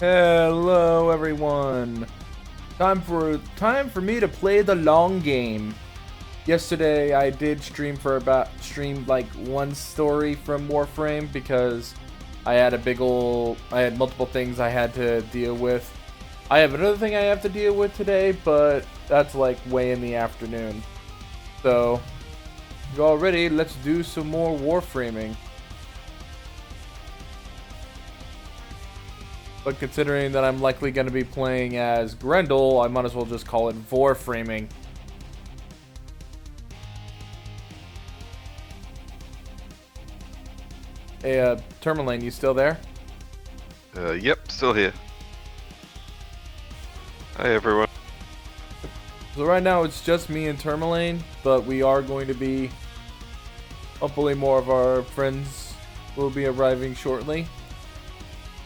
Hello everyone. Time for me to play the long game. Yesterday I did stream like one story from Warframe because I had multiple things I had to deal with. I have another thing I have to deal with today, but that's like way in the afternoon. So, if you're all ready, let's do some more Warframing. But considering that I'm likely going to be playing as Grendel, I might as well just call it Warframing. Hey, Tourmaline, you still there? Yep, still here. Hi, everyone. So right now it's just me and Tourmaline, but we are going to be... Hopefully more of our friends will be arriving shortly.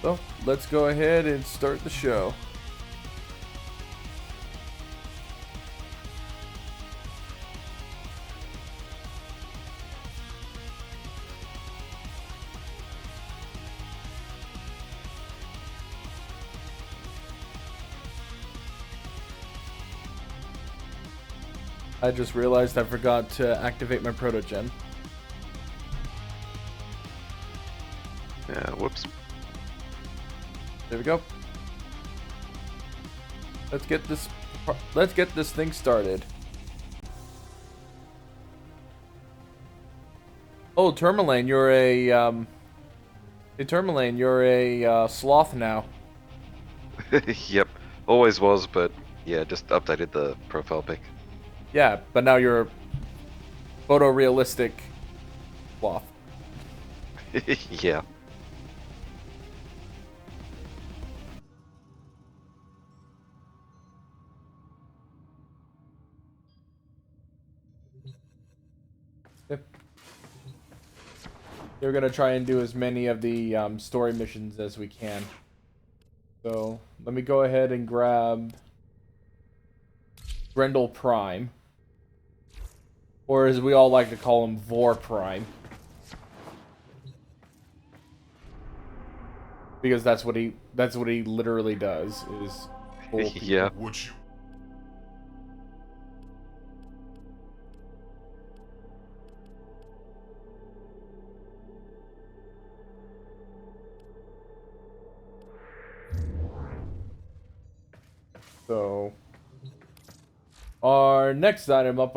So, let's go ahead and start the show. I just realized I forgot to activate my protogen. Yeah, whoops. There we go. Let's get this thing started. Oh, Tourmaline, you're a Hey, Tourmaline, you're a sloth now. Yep, always was, but yeah, just updated the profile pic. Yeah, but now you're photorealistic sloth. Yeah. Yep. We're gonna try and do as many of the story missions as we can. So let me go ahead and grab Grendel Prime, or as we all like to call him, Vor Prime, because that's what he literally does. Is pull people. Yeah. So, our next item up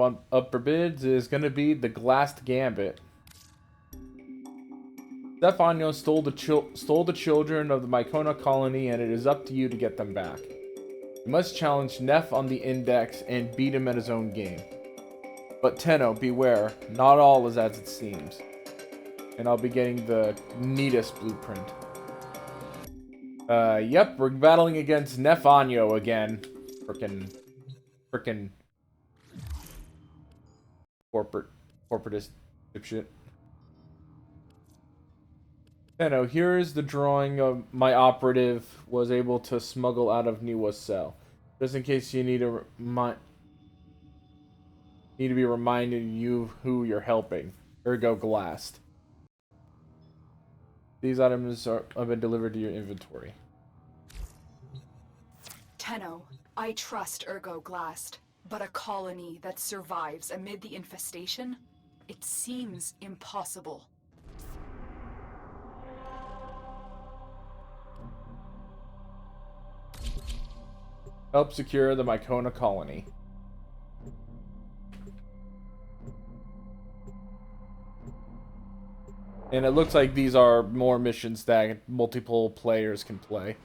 for bids is going to be the Glast Gambit. Stefano stole the children of the Mycona colony, and it is up to you to get them back. You must challenge Neff on the Index and beat him at his own game. But Tenno, beware, not all is as it seems. And I'll be getting the neatest blueprint. Yep, we're battling against Neff Anyo again. Frickin' corporatist dipshit. Tenno, here is the drawing of my operative was able to smuggle out of Niwa's cell. Just in case you need to be reminded you who you're helping. Ergo Glast. These items have been delivered to your inventory. Tenno, I trust Ergo Glast, but a colony that survives amid the infestation? It seems impossible. Help secure the Mycona colony. And it looks like these are more missions that multiple players can play.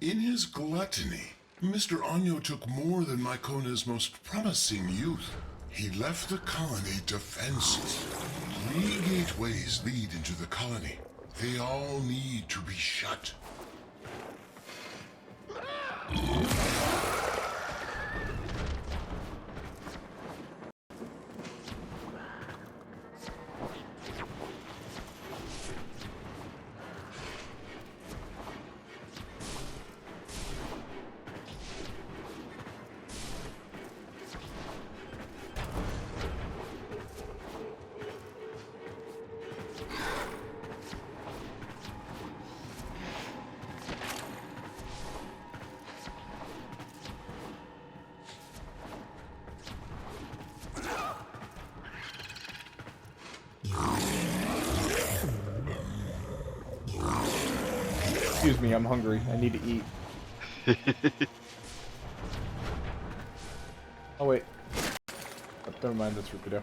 In his gluttony, Mr. Anyo took more than Mycona's most promising youth. He left the colony defenseless. 3 gateways lead into the colony. They all need to be shut. Excuse me, I'm hungry. I need to eat. Oh wait. Oh, never mind, that's Rupido.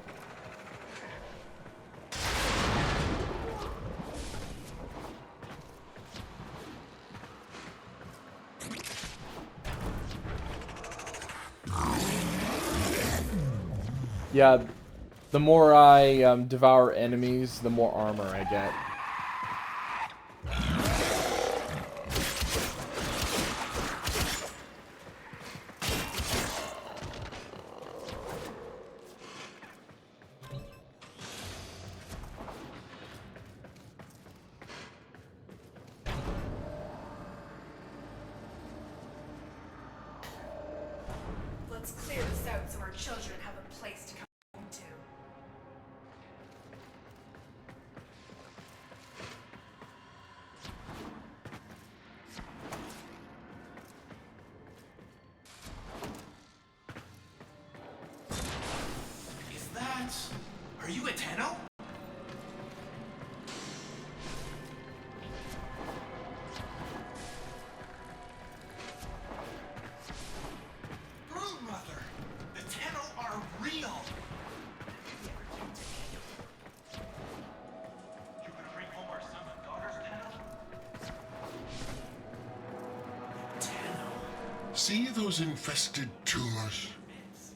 Yeah, the more I devour enemies, the more armor I get. Let's clear this out so our children have a place to come home to. Is that... Are you a Tenno? Broodmother! The Tenno are real! You gonna bring home our son and daughter's Tenno? Tenno? See those infested tumors?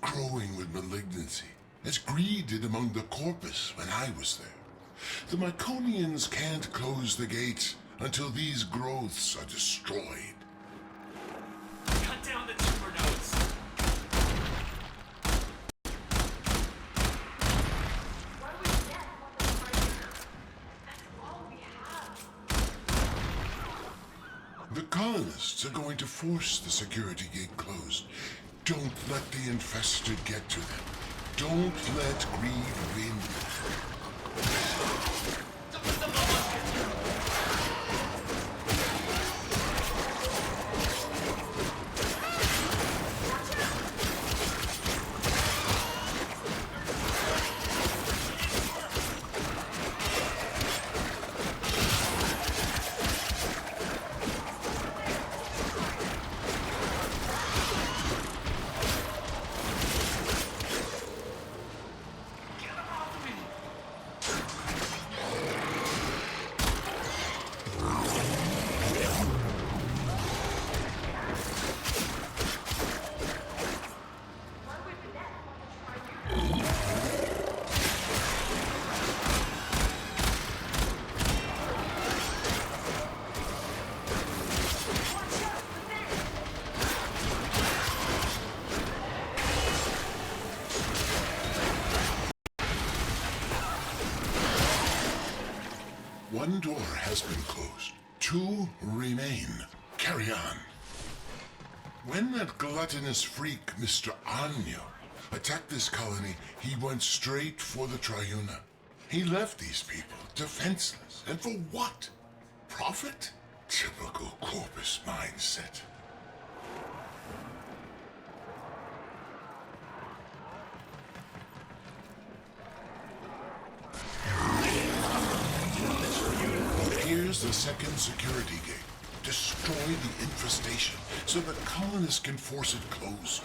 Growing with malignancy, as greed did among the corpus when I was there. The Myconians can't close the gates until these growths are destroyed. Cut down the tumor nodes! Why would ZEP want the fire? That's all we have. The colonists are going to force the security gate closed. Don't let the infested get to them. Don't let greed win. One door has been closed. 2 remain. Carry on. When that gluttonous freak, Mr. Anyo, attacked this colony, he went straight for the Triuna. He left these people defenseless. And for what? Profit? Typical corpus mindset. Here's the second security gate. Destroy the infestation so the colonists can force it closed.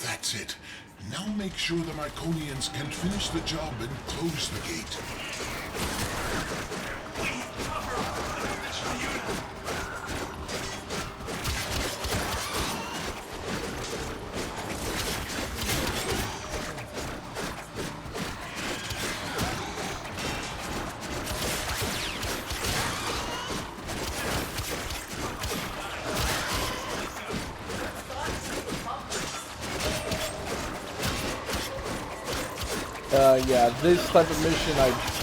That's it. Now make sure the Myconians can finish the job and close the gate. Yeah, this type of mission,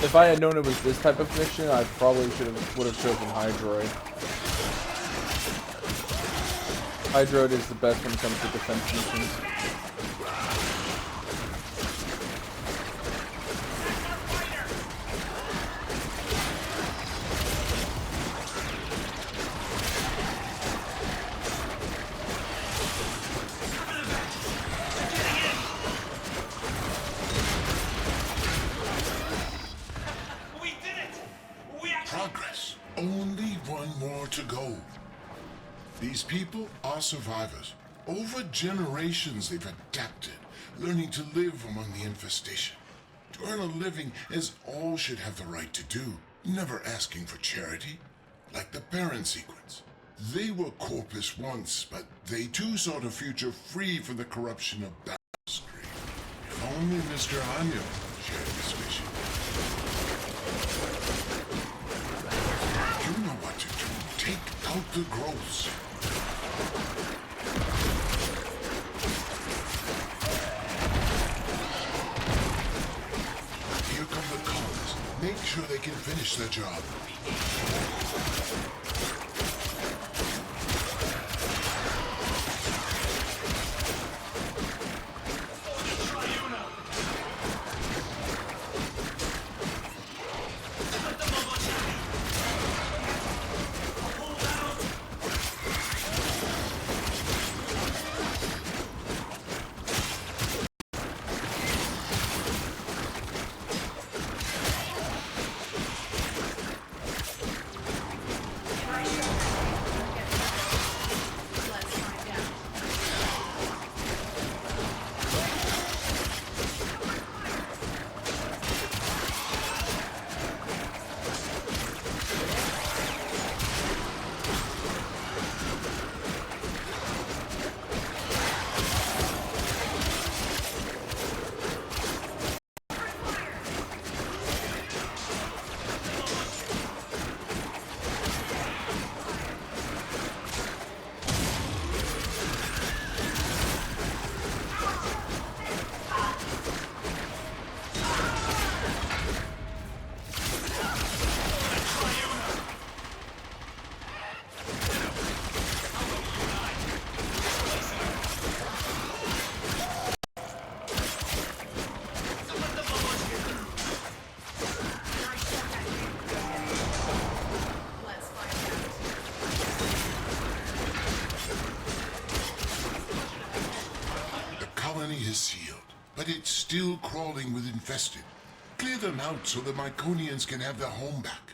if I had known it was this type of mission, I probably would have chosen Hydroid. Hydroid is the best when it comes to defense missions. progress. Only one more to go. These people are survivors. Over generations they've adapted, learning to live among the infestation. To earn a living as all should have the right to do, never asking for charity, like the parent sequence. They were corpus once, but they too sought a future free from the corruption of bastry. If only Mr. Anyo shared this vision. You know what to do. Take out the growths. Here come the colonists. Make sure they can finish their job. Is sealed, but it's still crawling with infested. Clear them out so the Myconians can have their home back.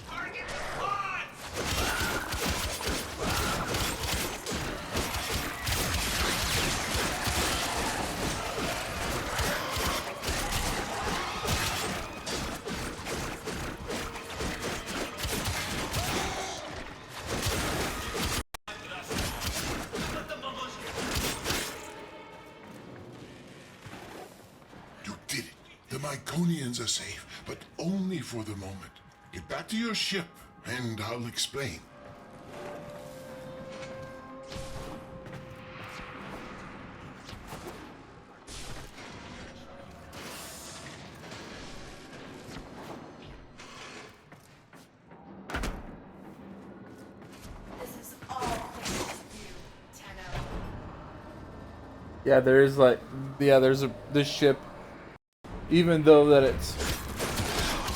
Target on! You did it. The Myconians are safe, but only for the moment. Get back to your ship, and I'll explain. This is all thanks to you, Tenno. Yeah, there's like, yeah, this ship. Even though that it's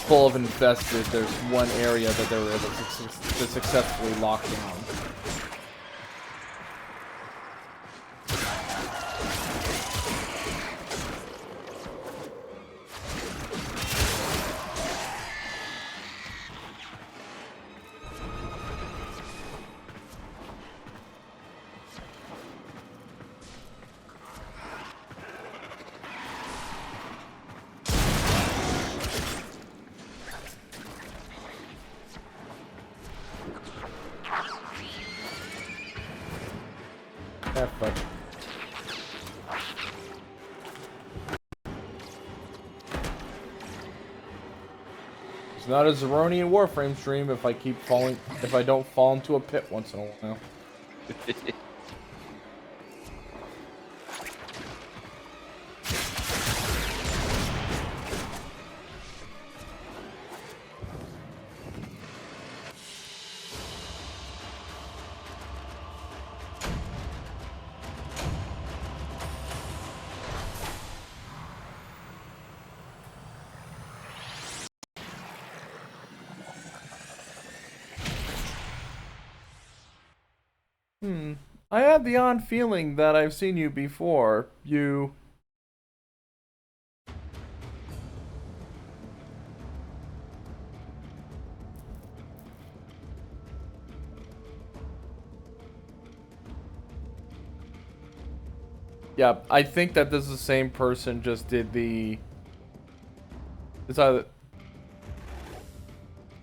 full of infested, there's one area that they were able to successfully lock down. Have fun. It's not a Zeronian Warframe stream if I don't fall into a pit once in a while. I had the odd feeling that I've seen you before. You... Yeah, I think that this is the same person just did the... It's either...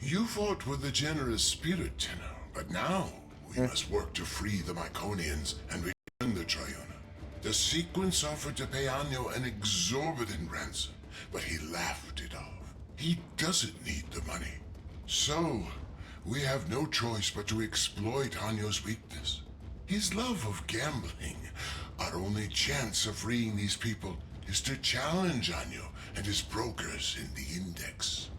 You fought with a generous spirit, Tenno, but now we must work to free the Myconians and return the Triuna. The sequence offered to pay Anyo an exorbitant ransom, but he laughed it off. He doesn't need the money. So, we have no choice but to exploit Anyo's weakness. His love of gambling. Our only chance of freeing these people is to challenge Anyo and his brokers in the Index.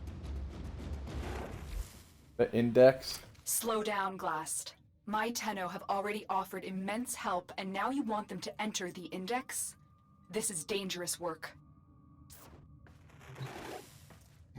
The Index? Slow down, Glast. My Tenno have already offered immense help, and now you want them to enter the Index? This is dangerous work.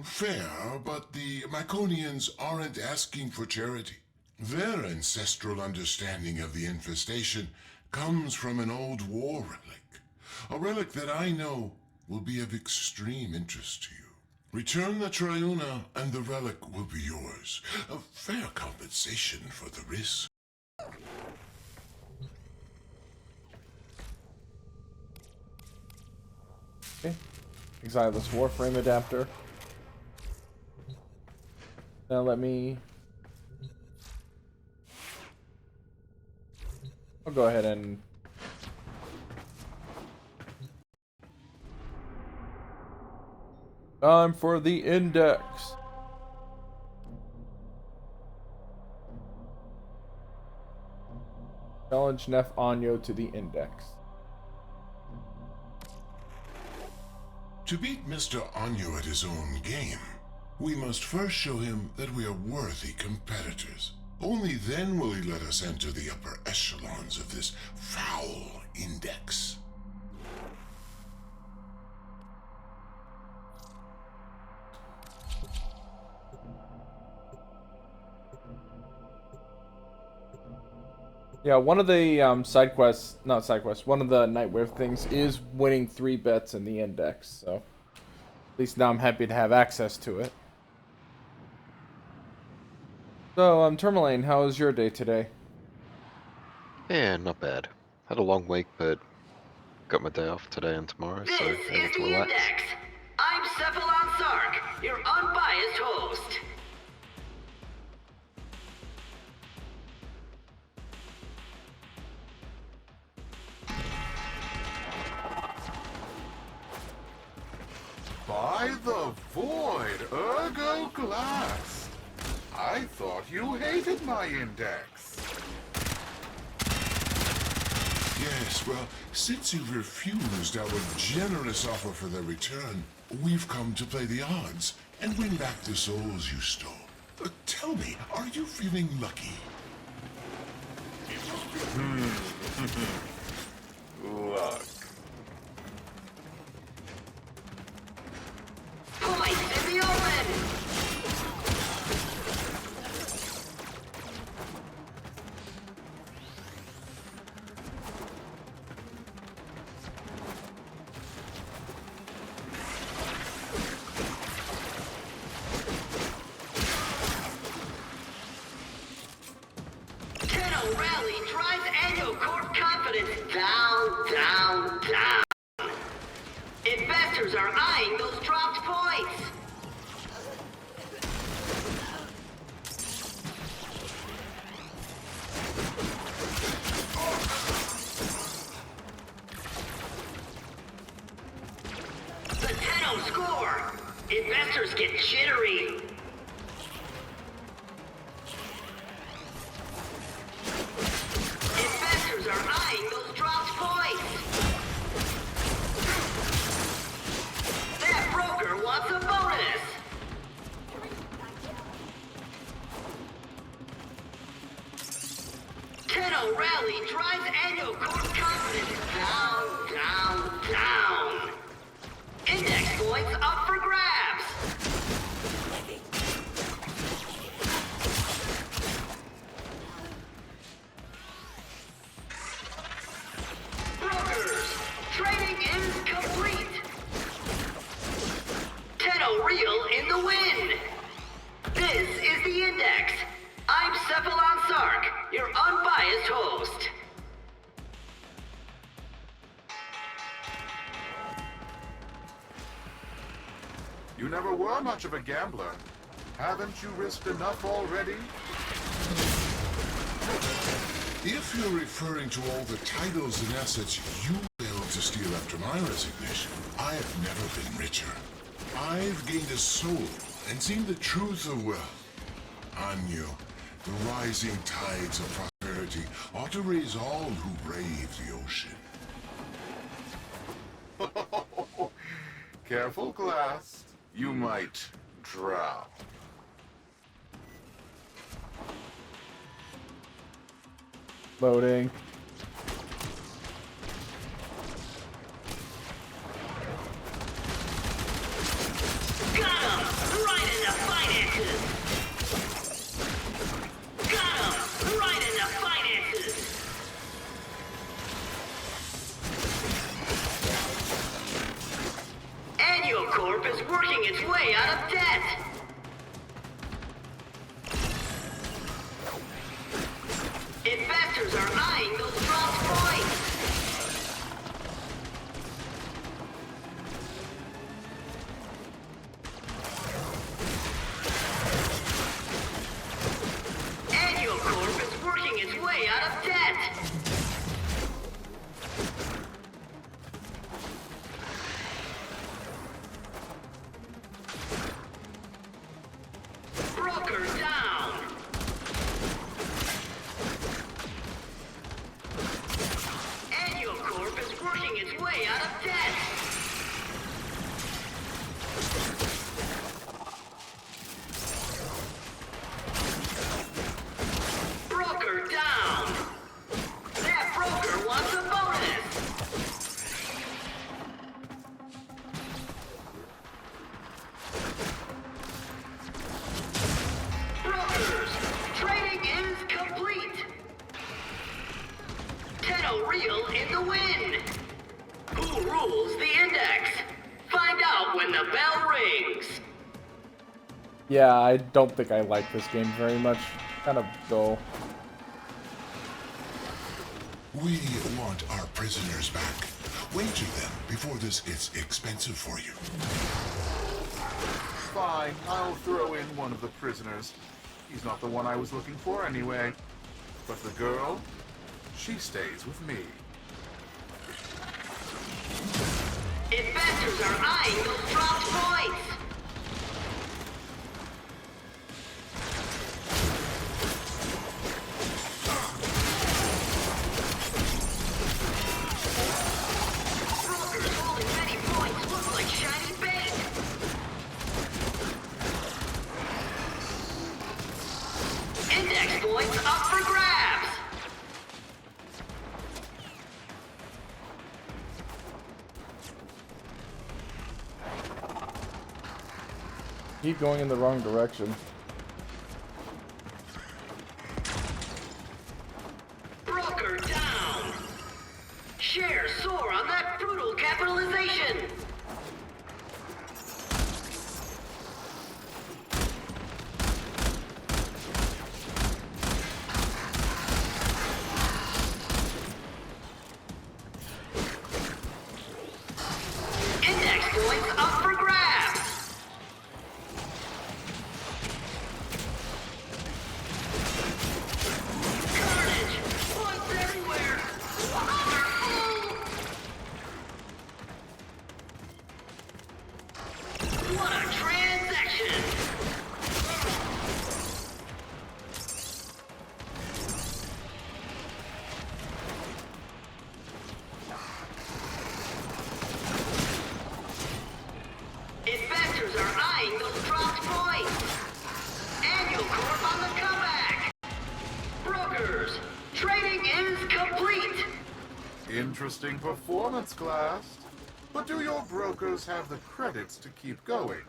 Fair, but the Myconians aren't asking for charity. Their ancestral understanding of the infestation comes from an old war relic. A relic that I know will be of extreme interest to you. Return the Triuna and the relic will be yours. A fair compensation for the risk. Okay. Exile this Warframe adapter. Now let me... I'll go ahead and... Time for the Index. Challenge Nef Anyo to the Index. To beat Mr. Anyo at his own game, we must first show him that we are worthy competitors. Only then will he let us enter the upper echelons of this foul Index. Yeah, one of the side quests, not side quests, one of the Nightwave things is winning 3 bets in the Index, so at least now I'm happy to have access to it. So, Tourmaline, how was your day today? Yeah, not bad. Had a long week, but got my day off today and tomorrow, so This able is to the relax. Index. I'm Cephalon Sark, your unbiased host. By the void, ergo Glast. I thought you hated my Index. Yes, well, since you've refused our generous offer for their return, we've come to play the odds and win back the souls you stole. Tell me, are you feeling lucky? Luck. Points in the open. Tenno rally drives annual court confidence down, down, down. Investors are eyeing those dropped points. The Tenno score. Investors get jittery. Investors are eyeing those dropped points. That broker wants a bonus. Tenno rally drives annual court confidence down, down, down. Index points up for grabs. You never were much of a gambler. Haven't you risked enough already? If you're referring to all the titles and assets you failed to steal after my resignation, I have never been richer. I've gained a soul and seen the truth of wealth. Anyo, the rising tides of prosperity ought to raise all who brave the ocean. Careful, Glast. You might drown. Loading. Got him! Right in the finances! Got him! Right in the finances! Annual Corp is working its way out of debt! Investors are eyeing those dropped points! Annual Corp is working its way out of debt! Broker down! Annual Corp is working its way out of debt! Broker down! That broker wants a bonus! Brokers, trading is complete! Tenno Real in the win! Who rules the index? Find out when the bell rings! Yeah, I don't think I like this game very much. Kind of dull. We want our prisoners back. Wager them before this gets expensive for you. Fine, I'll throw in one of the prisoners. He's not the one I was looking for anyway. But the girl, she stays with me. Investors are eyeing those dropped points! Brokers holding many points look like shiny bait! Index points up for grabs! Keep going in the wrong direction. Broker down! Shares soar on that brutal capitalization! Index points up for grabs! Carnage! Points everywhere! Wonderful! What a transaction! Investors are eyeing those dropped points! Annual Corp on the comeback! Brokers, trading is complete! Interesting performance, Glast. But do your brokers have the credits to keep going?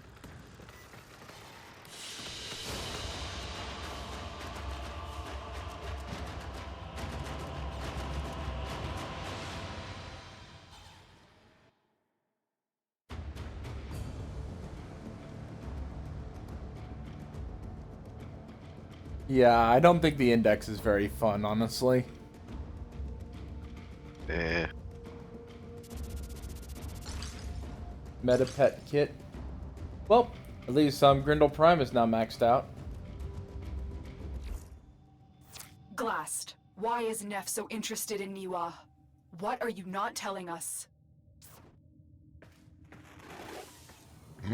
Yeah, I don't think the index is very fun, honestly. Eh. Meta pet kit. Well, at least Grindel Prime is now maxed out. Glast, why is Neff so interested in Niwa? What are you not telling us?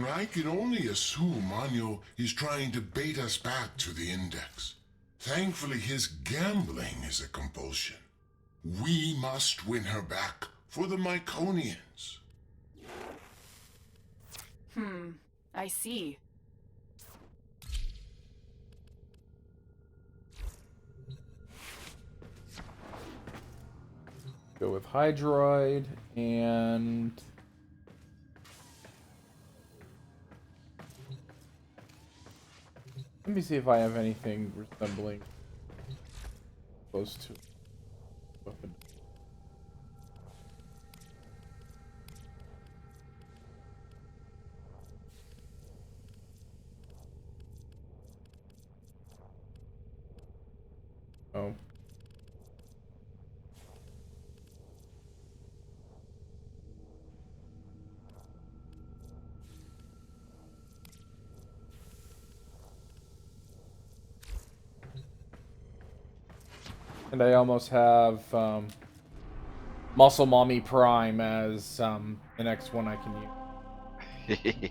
I can only assume Anyo is trying to bait us back to the Index. Thankfully, his gambling is a compulsion. We must win her back for the Myconians. I see. Go with Hydroid and let me see if I have anything resembling close to weapon. Oh. And I almost have Muscle Mommy Prime as the next one I can use.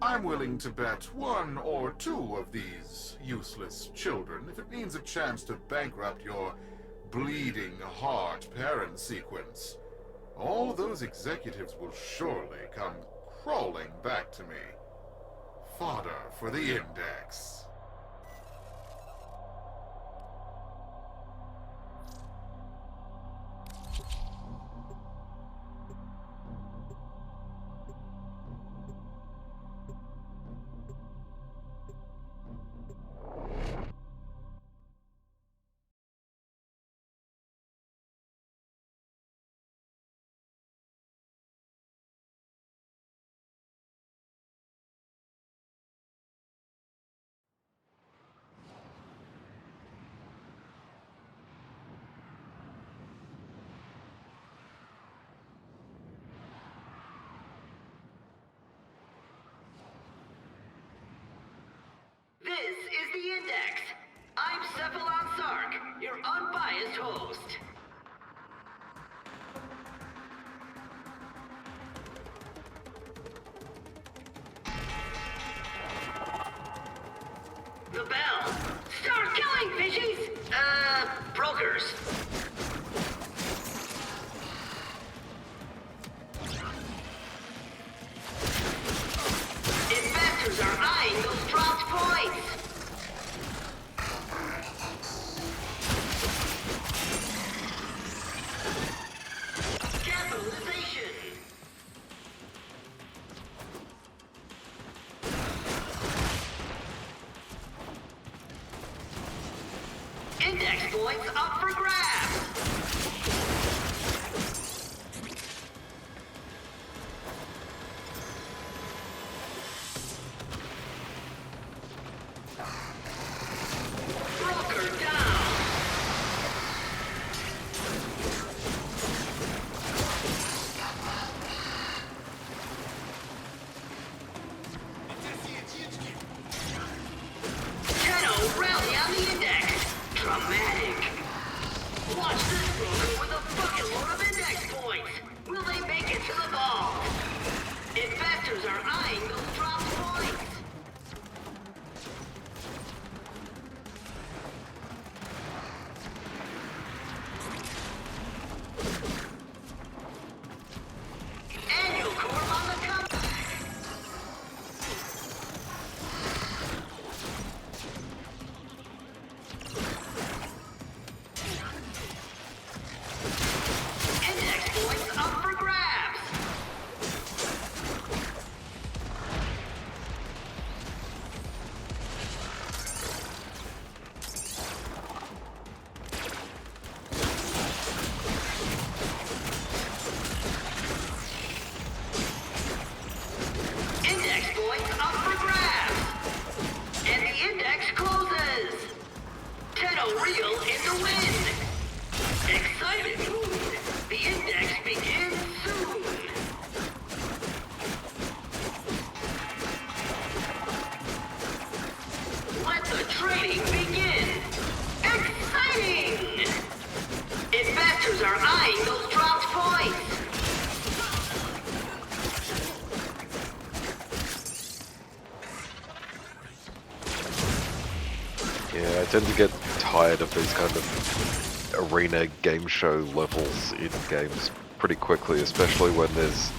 I'm willing to bet one or two of these useless children if it means a chance to bankrupt your bleeding heart parent sequence. All those executives will surely come crawling back to me. Fodder for the Index. This is the Index. I'm Cephalon Sark, your unbiased host. The bell. Start killing, fishies! Brokers. Investors are eyeing those dropped points. Capitalization. Index points up for grabs. Broker down. Shadow rally on the Index. Dramatic. Watch this broker with a trading begin. Exciting! Investors are eyeing those dropped points. Yeah, I tend to get tired of these kind of arena game show levels in games pretty quickly, especially when there's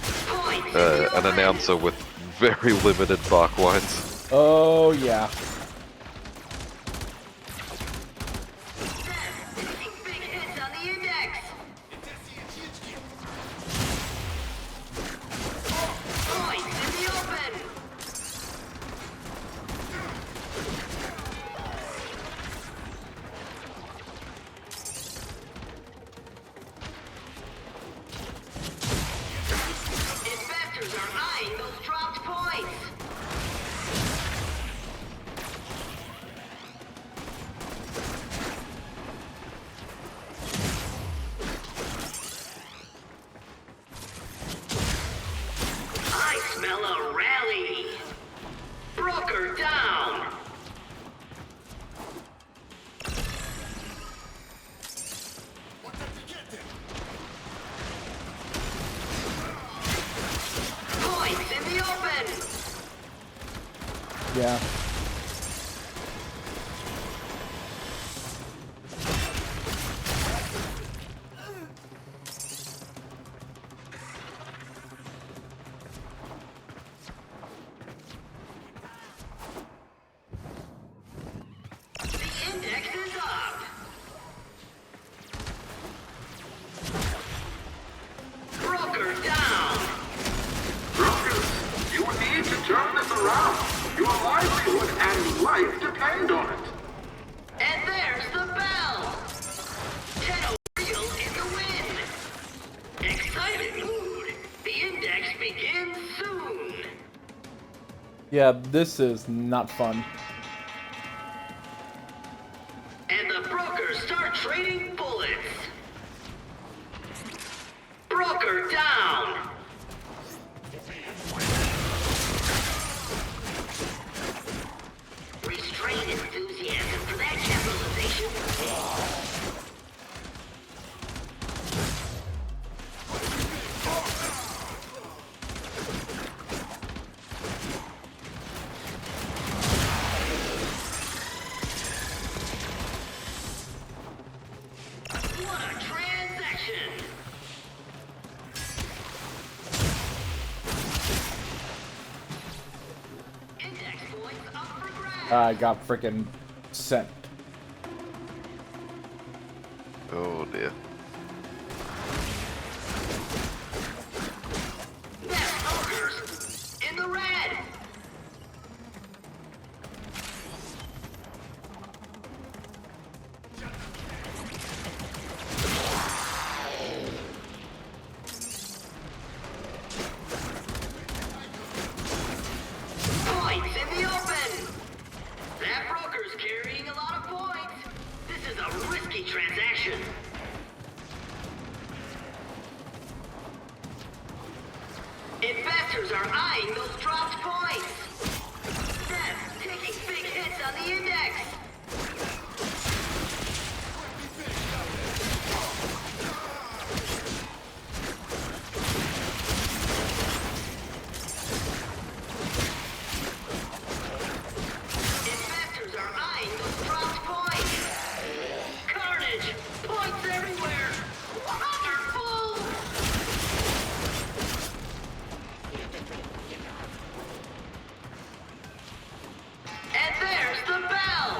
an announcer with very limited bark lines. Oh, yeah. Taking big hits on the index. Points in the open. Investors are eyeing those dropped points. I smell a rally. Broker down. Points in the open. Yeah. The index is up. Broker down. Brokers, you need to turn this around. Your livelihood and life depend on it. And there's the bell. Tenno Real in the win. Excited mood. The index begins soon. Yeah, this is not fun. And the brokers start trading bullets. Broker down. Restrain enthusiasm for that capitalization. What a transaction! Index points up for grabs. I got freaking sent. Oh dear. Best brokers in the red. Points in the open. That broker's carrying a lot of points. This is a risky transaction. Investors are eyeing those dropped points. ZEP taking big hits on the index. Investors are eyeing those dropped points. Carnage! Points everywhere! Wonderful! And there's the bell!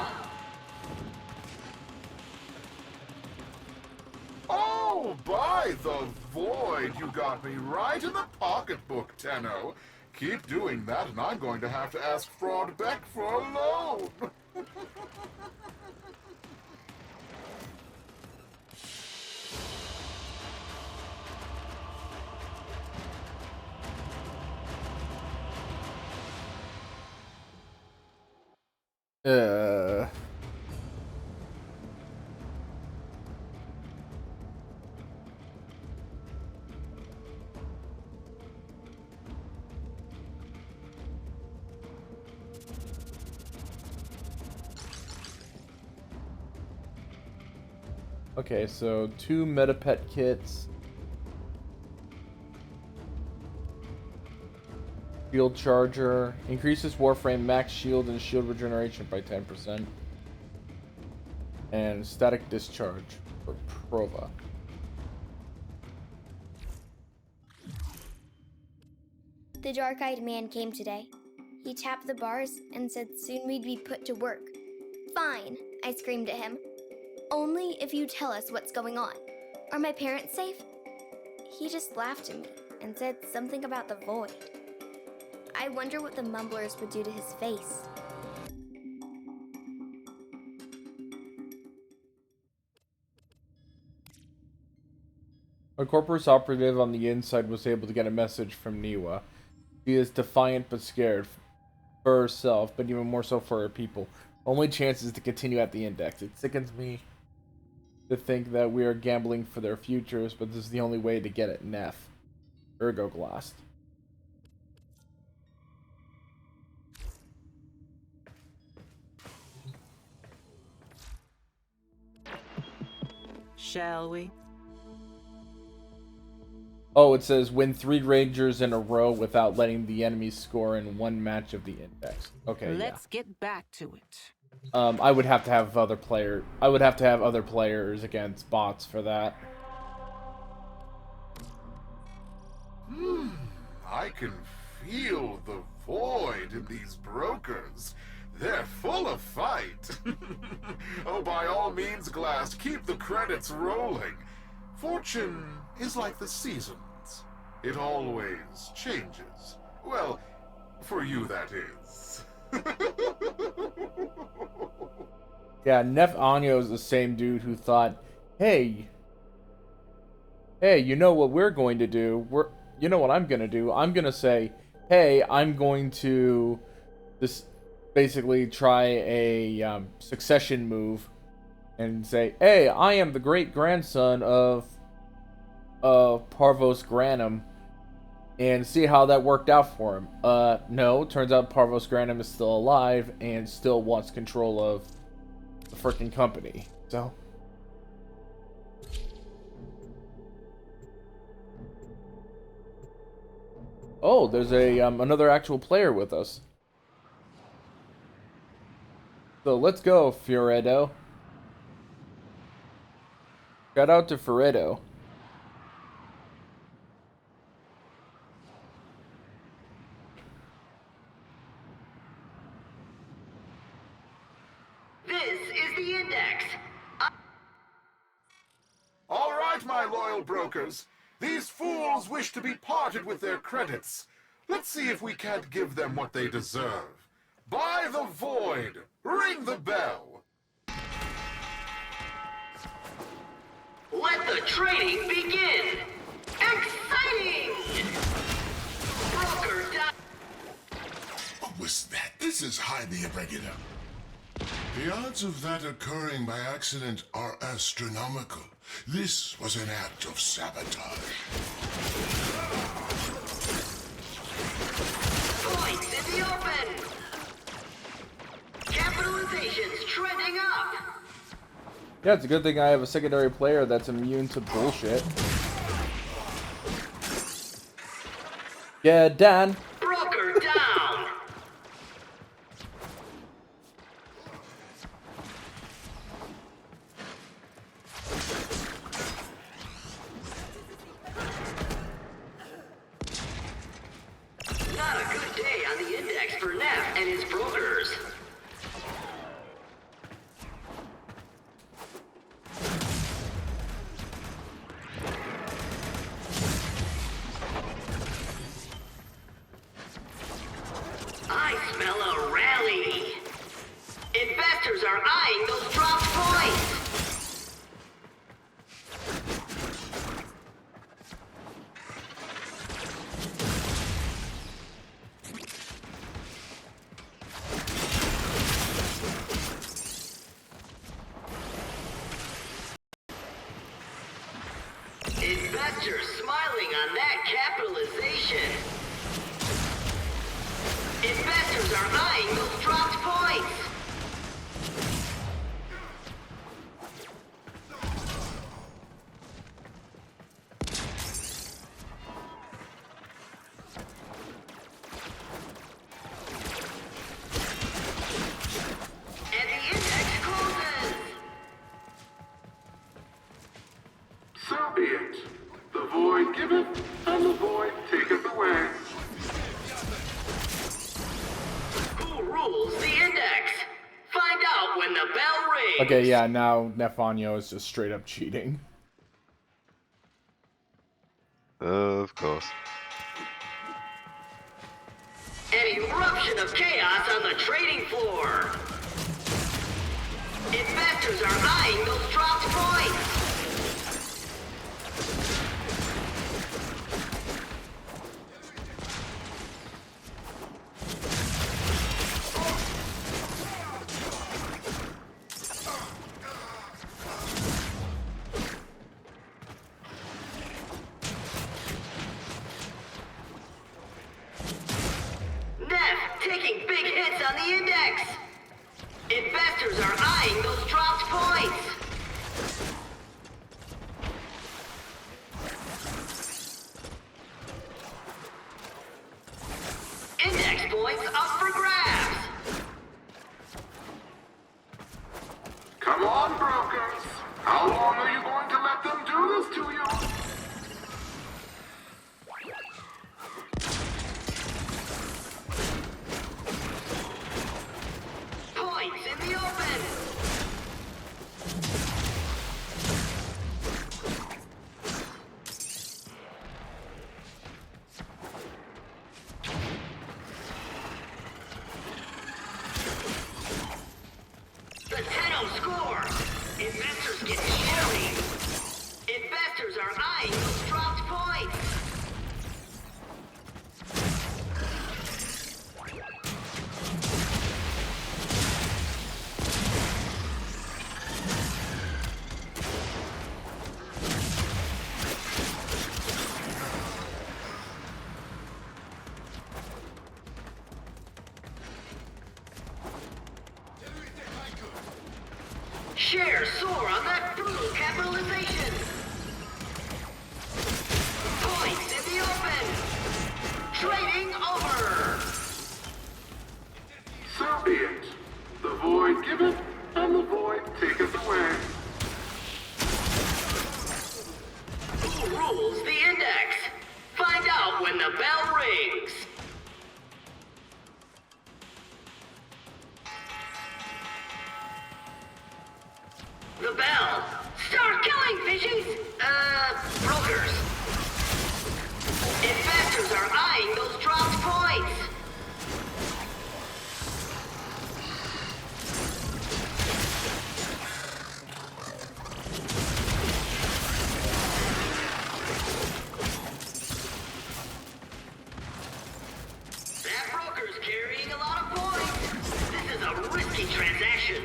Oh, by the void, you got me right in the pocketbook, Tenno. Keep doing that, and I'm going to have to ask Fraud Beck for a loan. Uh. Okay, so 2 Metapet kits. Shield charger. Increases Warframe max shield and shield regeneration by 10%. And static discharge for Prova. The dark-eyed man came today. He tapped the bars and said soon we'd be put to work. Fine, I screamed at him. Only if you tell us what's going on. Are my parents safe? He just laughed at me and said something about the void. I wonder what the mumblers would do to his face. A Corporus operative on the inside was able to get a message from Niwa. She is defiant but scared for herself, but even more so for her people. Only chance is to continue at the Index. It sickens me to think that we are gambling for their futures, but this is the only way to get it. Neff. Ergo Glast. Shall we? Oh, it says win 3 Rangers in a row without letting the enemy score in 1 match of the Index. Okay, Let's get back to it. I would have to have other player. I would have to have other players against bots for that. I can feel the void in these brokers. They're full of fight. Oh, by all means, Glast, keep the credits rolling. Fortune is like the seasons. It always changes. Well, for you, that is. Yeah, Neff Anyo is the same dude who thought, hey, you know what we're going to do? You know what I'm going to do? I'm going to say, hey, I'm going to just basically try a succession move and say, hey, I am the great-grandson of Parvos Granum, and see how that worked out for him. No, turns out Parvos Granum is still alive and still wants control of the freaking company. So oh, there's a another actual player with us. So let's go, Fioretto. Shout out to Fioretto. This is the Index. All right, my loyal brokers. These fools wish to be parted with their credits. Let's see if we can't give them what they deserve. Buy the void. Ring the bell. Let the trading begin. Exciting! Broker What was that? This is highly irregular. The odds of that occurring by accident are astronomical. This was an act of sabotage. points in the open. Capitalization's trending up. Yeah, it's a good thing I have a secondary player that's immune to bullshit. Yeah, Dan. Broker down. Not a good day on the Index for Neff and his brokers. I smell a rally. Investors are eyeing those dropped points. Investors smiling on that capitalization. Investors are eyeing those dropped points. the bell rings. Okay, yeah, now Nefanyo is just straight up cheating. Of course. An eruption of chaos on the trading floor. Investors are eyeing those dropped points. Taking big hits on the index. Investors are eyeing those dropped points. Index points up for grabs. Come on, brokers. How long are you going to let them do this to you? Points in the open. The 10-0 score. Investors get cherry. Investors are eyeing those dropped points. Shares soar on that brutal capitalization. Points in the open. Trading over. So be it. The void giveth, and the void taketh away. Who rules the index? Find out when the bell rings. The bell. Start killing, fishies! Brokers. Investors are eyeing those dropped points. That broker's carrying a lot of points. This is a risky transaction.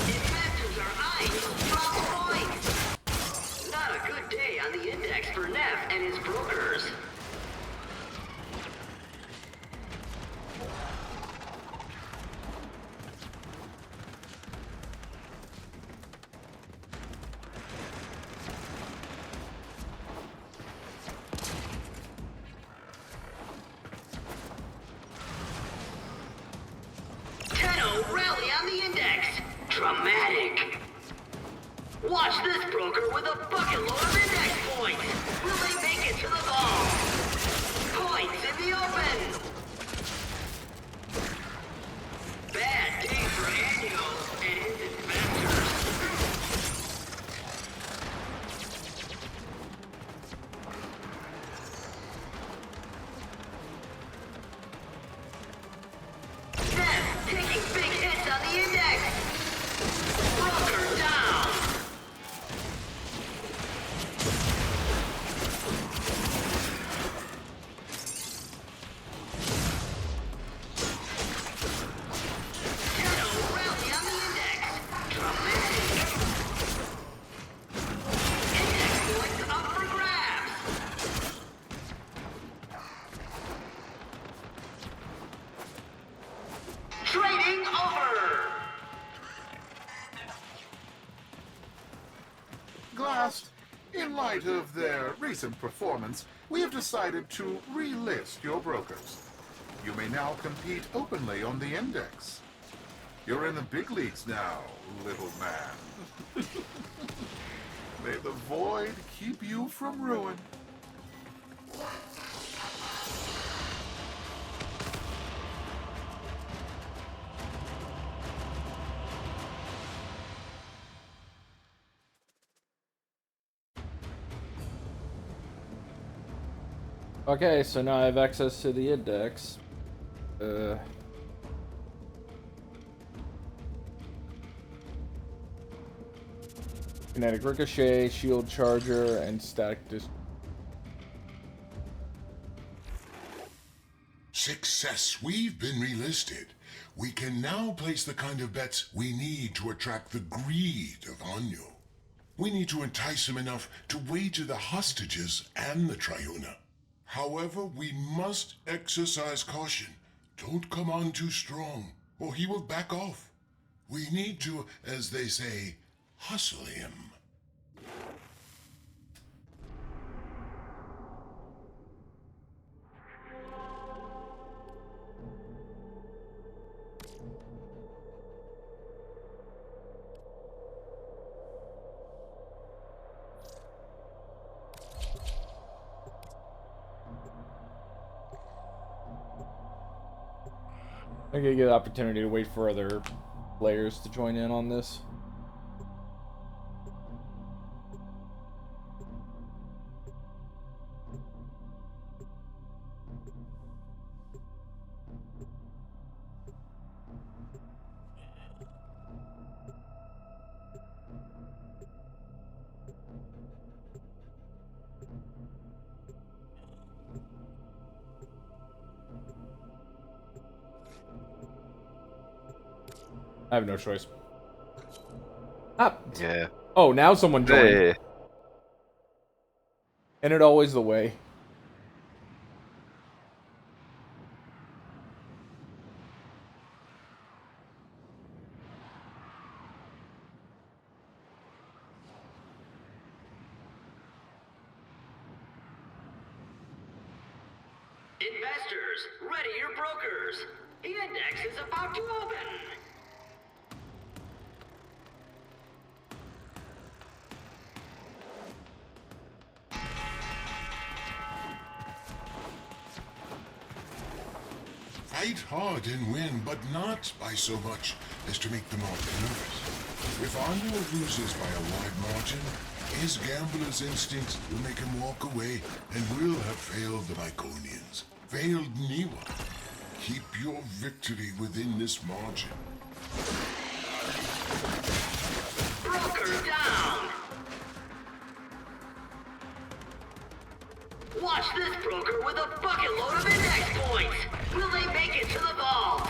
Investors are eyeing those dropped points. Not a good day on the index for Neff and his brokers. Rally on the index. Dramatic. Watch this broker with a bucket load of index points. Will they make it to the ball? Points in the open. Bad day for Anyo and his investors. Neff taking big hits on the index. Broker down. Rally on the index. Dramatic. Index points up for grabs. Trading over. Glast, in light of their recent performance, we have decided to relist your brokers. You may now compete openly on the index. You're in the big leagues now, little man. May the void keep you from ruin. Okay, so now I have access to the index. Kinetic ricochet, shield charger, and static dis. Success. We've been relisted. We can now place the kind of bets we need to attract the greed of Anyo. We need to entice him enough to wager the hostages and the Triuna. However, we must exercise caution. Don't come on too strong, or he will back off. We need to, as they say, hustle him. I gotta get an opportunity to wait for other players to join in on this. I have no choice. Ah. Yeah. Oh, now someone joined. Hey. And it always the way. Investors, ready your brokers. The index is about to open. Fight hard and win, but not by so much as to make the market nervous. If Anyo loses by a wide margin, his gambler's instinct will make him walk away and will have failed the Myconians, failed Niwa. Keep your victory within this margin. Broker down! Watch this broker with a bucket load of index points! Will they make it to the vault?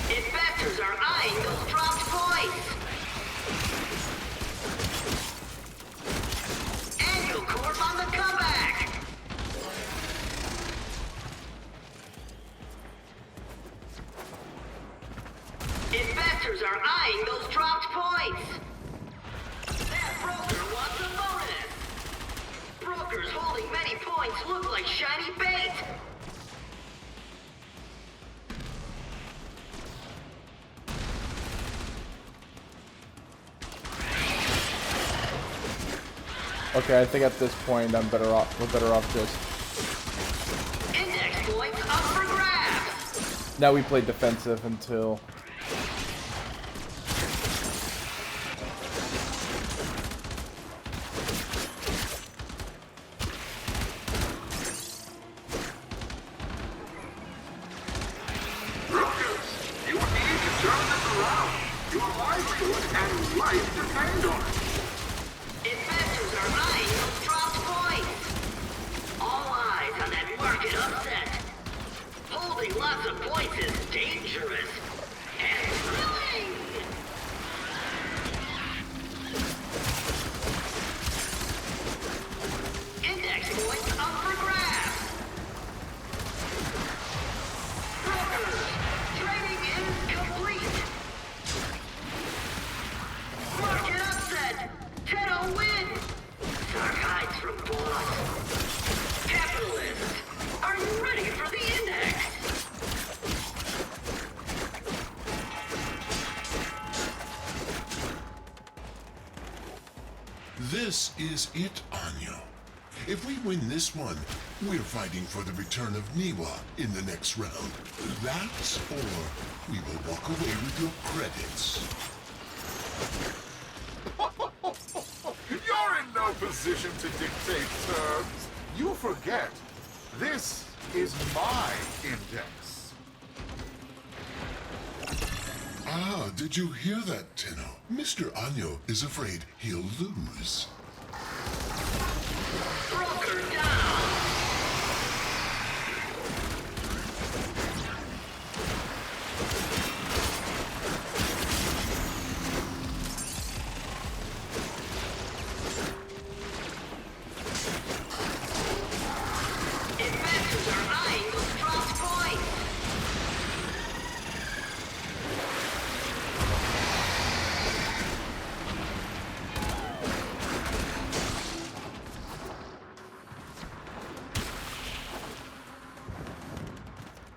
Investors are eyeing those dropped points! Annual Corp on the comeback! Investors are eyeing those dropped points! That broker wants a bonus! Brokers holding many points look like shiny bait! Okay, I think at this point I'm better off. We're better off just. Index points up for grabs! Now we play defensive until. Brokers, you need to turn this around. Your livelihood and life depend on it. Investors are eyeing those dropped points! All eyes on that market upset! Holding lots of points is dangerous and thrilling! Index points up for grabs! Brokers, trading is complete! Market upset! Teto win! Dark hides from boss! Capitalists, are you ready for the index? This is it, Anyo. If we win this one, we're fighting for the return of Niwa in the next round. That, or we will walk away with your credits. You're in no position to dictate terms. You forget, this is my index. Ah, did you hear that, Tenno? Mr. Anyo is afraid he'll lose. Broker down! Investors are eyeing those dropped points!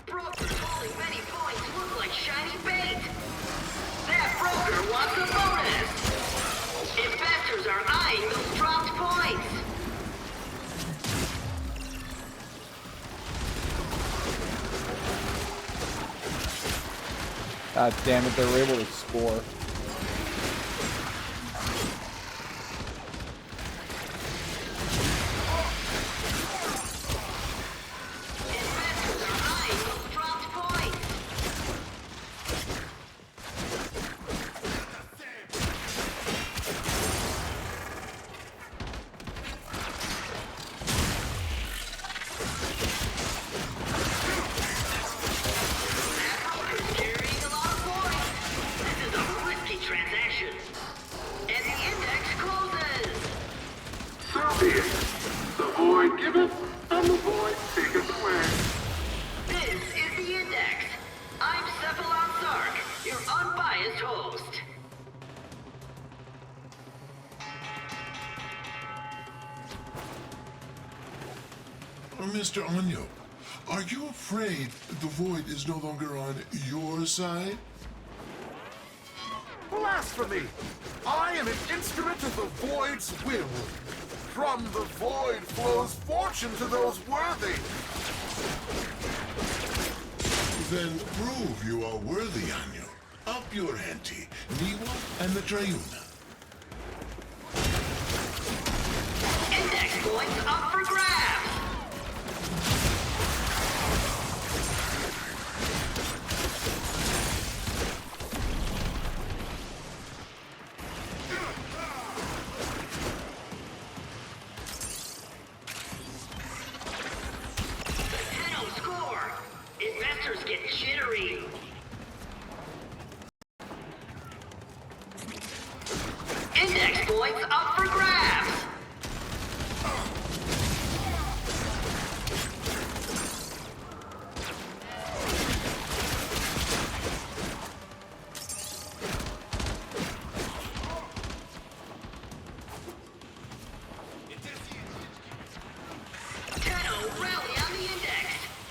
Brokers holding many points look like shiny bait! That broker wants a bonus! Investors are eyeing those dropped points! God damn it, they were able to score. Investors are eyeing those dropped points! That broker's carrying a lot of points! This is a risky transaction! And the index closes! So be it. The void giveth, and the void taketh away. This is the index! I'm Cephalon Sark, your unbiased host. Mr. Anyo, are you afraid the void is no longer on your side? Blasphemy! I am an instrument of the void's will. From the void flows fortune to those worthy. Then prove you are worthy, Anyo. Up your ante, Niwa and the Triuna. Index points up for grabs! The 10-0 score! Investors get jittery! Index points up for grabs! Tenno rally on the index.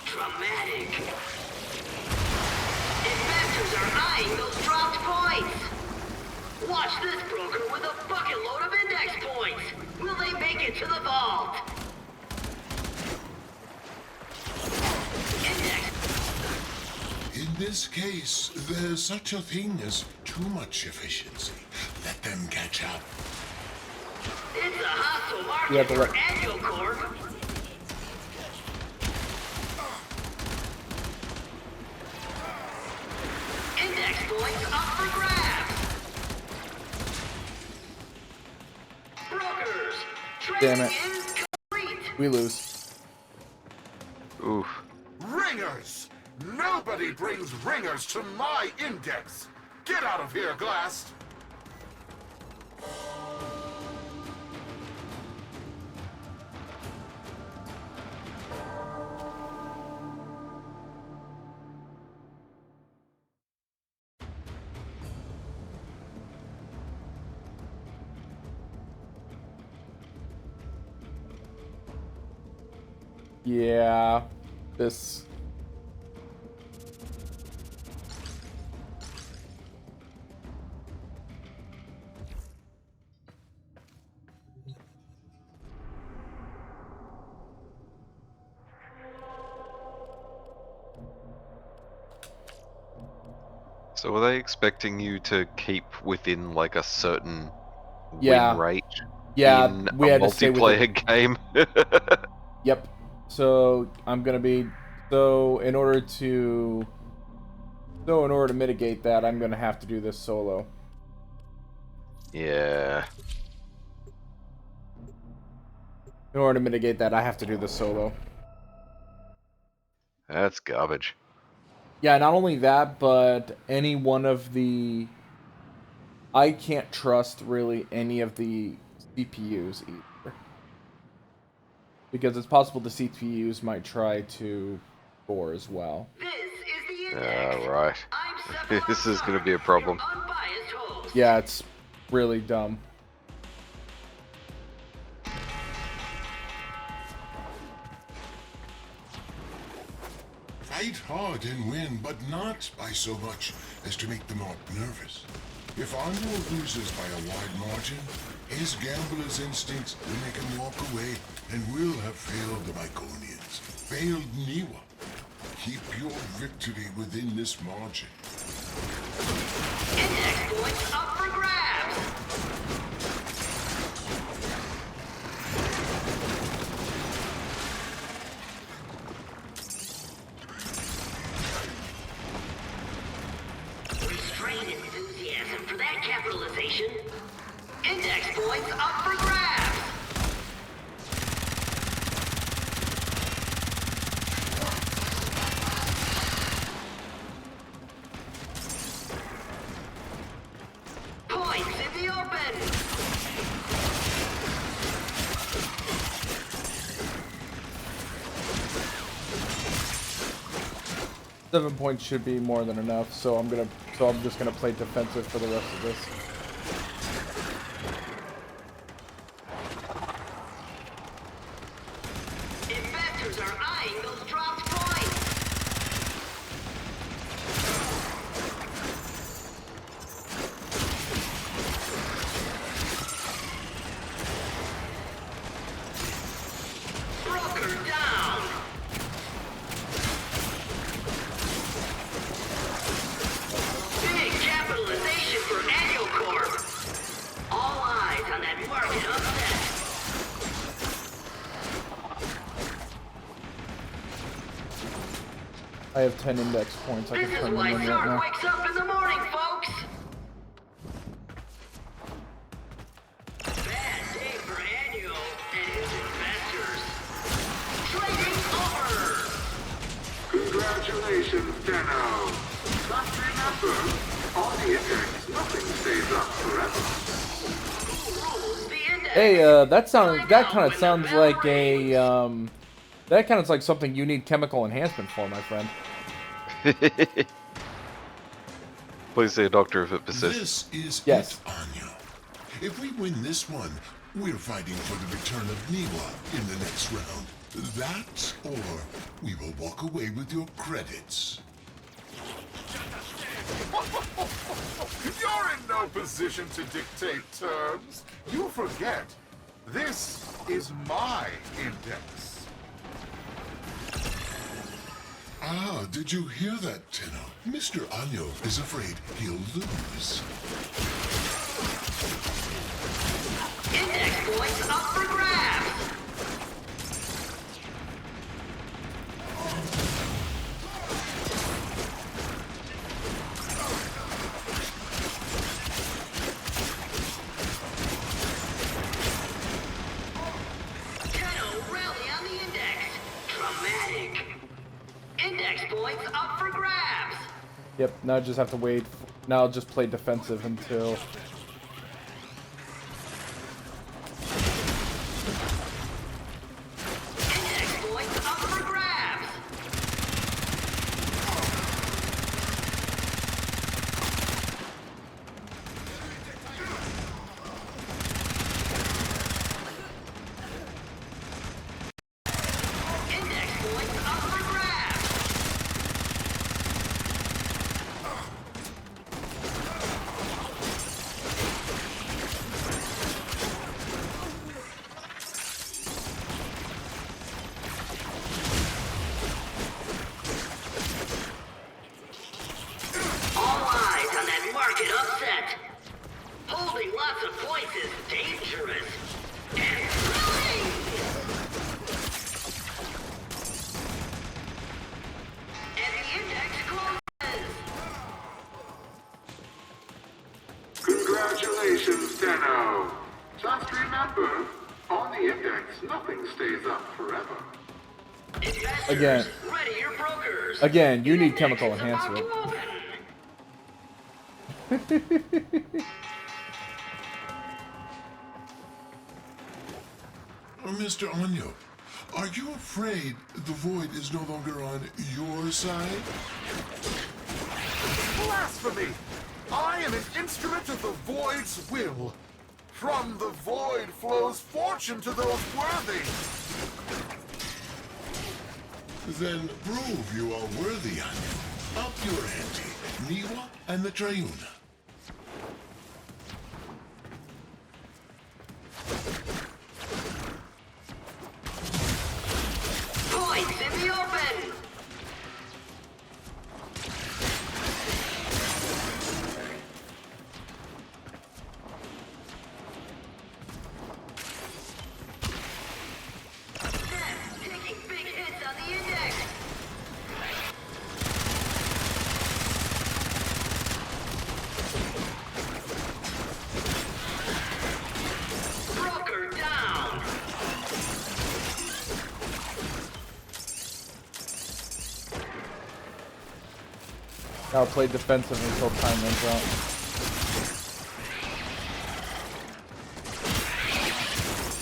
Dramatic. Investors are eyeing those dropped points. Watch this broker with a bucket load of index points. Will they make it to the vault? Index. In this case, there's such a thing as too much efficiency. Let them catch up. It's a hostile You have market to for let- Annual Corp. Index points up for grabs. Brokers, Damn trading it. is complete. We lose. Oof. Ringers! Nobody brings ringers to my index! Get out of here, Glast! Yeah. This. So are they expecting you to keep within like a certain Yeah. win rate Yeah, in we a had to stay with multiplayer game? Yep. So I'm gonna be in order to mitigate that, I'm gonna have to do this solo. Yeah. In order to mitigate that, I have to do this solo. That's garbage. Yeah, not only that, but any one of the... I can't trust, really, any of the CPUs either. Because it's possible the CPUs might try to score as well. This is the index. Right. This is going to be a problem. Unbiased host. Yeah, it's really dumb. Fight hard and win, but not by so much as to make them all nervous. If Arnold loses by a wide margin, his gambler's instincts will make him walk away, and will have failed the Myconians, failed Niwa. Keep your victory within this margin. Index points up for grabs. Restrained enthusiasm for that capitalization. Index points up for grabs. Points in the open. 7 points should be more than enough, so I'm just gonna play defensive for the rest of this. Investors are eyeing those dropped points. Broker down. Big capitalization for Annual Corp. All eyes on that market upset. I have 10 index points. I This can is turn them why in right Sark now. wakes up in the morning, folks. Bad day for Annual and his investors. Trading over. Congratulations, Deno. But remember, on the index, nothing stays up forever. Who rules the index? Hey, that kind of sounds like a that kind of like something you need chemical enhancement for, my friend. Please say a doctor if it persists. This is Yes. it, Anya. If we win this one, we're fighting for the return of Niwa in the next round. That, or we will walk away with your credits. You're in no position to dictate terms. You forget. This is my index. Ah, did you hear that, Tenno? Mr. Anyo is afraid he'll lose. Index points up for grabs. Tenno rally on the index. Dramatic. Index points up for grabs. Yep, now I just have to wait. Now I'll just play defensive until... Index points up for grabs. Index points up for grabs. All eyes on that market upset. Holding lots of points is dangerous. And thrilling. now. Just remember, on the index, nothing stays up forever. Again. Ready your brokers. Again, you need Index chemical is about enhancement. to open. Mr. Anyo, are you afraid the Void is no longer on your side? Blasphemy! I am an instrument of the Void's will. From the Void flows fortune to those worthy. Then prove you are worthy, Anyo. Up your ante, Niwa and the Triuna. Points in the open. Taking big hits on the index. Broker down. I'll play defensive until time runs out.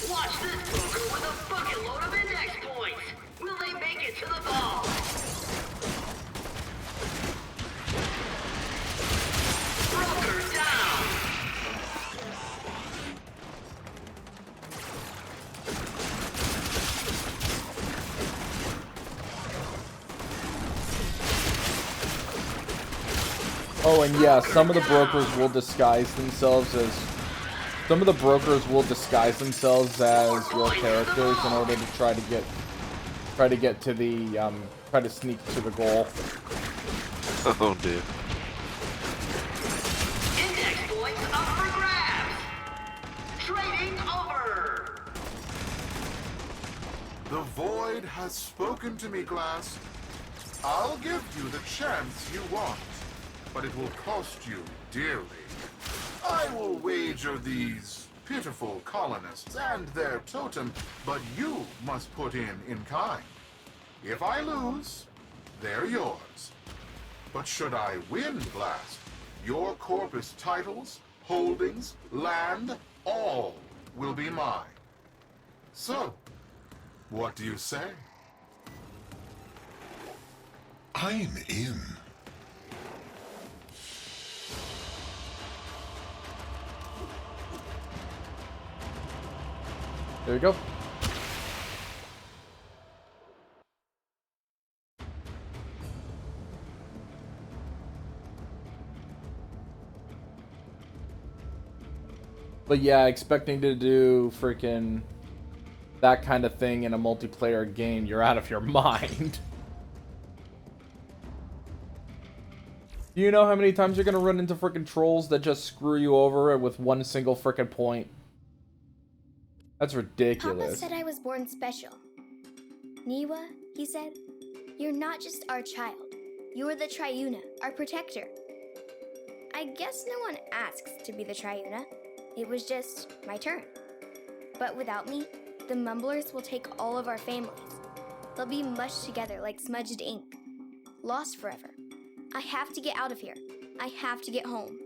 Watch this broker with a bucket load of index points. Will they make it to the ball? Broker down. Oh, and yeah, some of the brokers will disguise themselves as your characters in order to try to get to the try to sneak to the goal. Oh dear. Index points up for grabs. Trading over. The Void has spoken to me, Glast. I'll give you the chance you want, but it will cost you dearly. I will wager these pitiful colonists and their totem, but you must put in kind. If I lose, they're yours. But should I win, Glast, your corpus titles, holdings, land, all will be mine. So, what do you say? I'm in. There you go. But yeah, expecting to do freaking that kind of thing in a multiplayer game, you're out of your mind. Do you know how many times you're gonna run into freaking trolls that just screw you over with one single freaking point? That's Papa ridiculous. said I was born special. Niwa, he said, you're not just our child. You're the Triuna, our protector. I guess no one asks to be the Triuna. It was just my turn. But without me, the Mumblers will take all of our families. They'll be mushed together like smudged ink. Lost forever. I have to get out of here. I have to get home.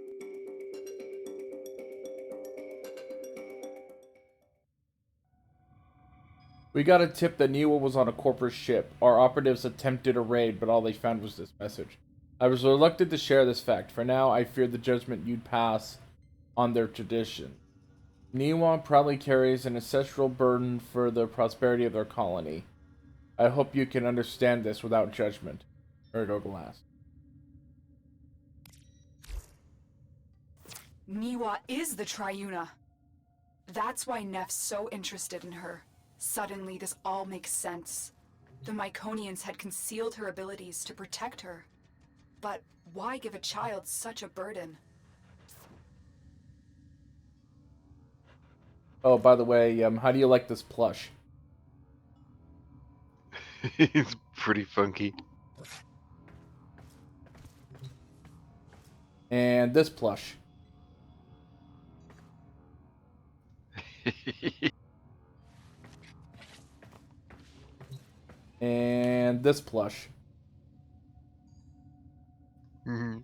We got a tip that Niwa was on a corporate ship. Our operatives attempted a raid, but all they found was this message. I was reluctant to share this fact. For now, I fear the judgment you'd pass on their tradition. Niwa probably carries an ancestral burden for the prosperity of their colony. I hope you can understand this without judgment. Ergo Glast. Niwa is the Triuna. That's why Neff's so interested in her. Suddenly, this all makes sense. The Myconians had concealed her abilities to protect her. But why give a child such a burden? Oh, by the way, how do you like this plush? It's pretty funky. And this plush. this plush. Mm-hmm.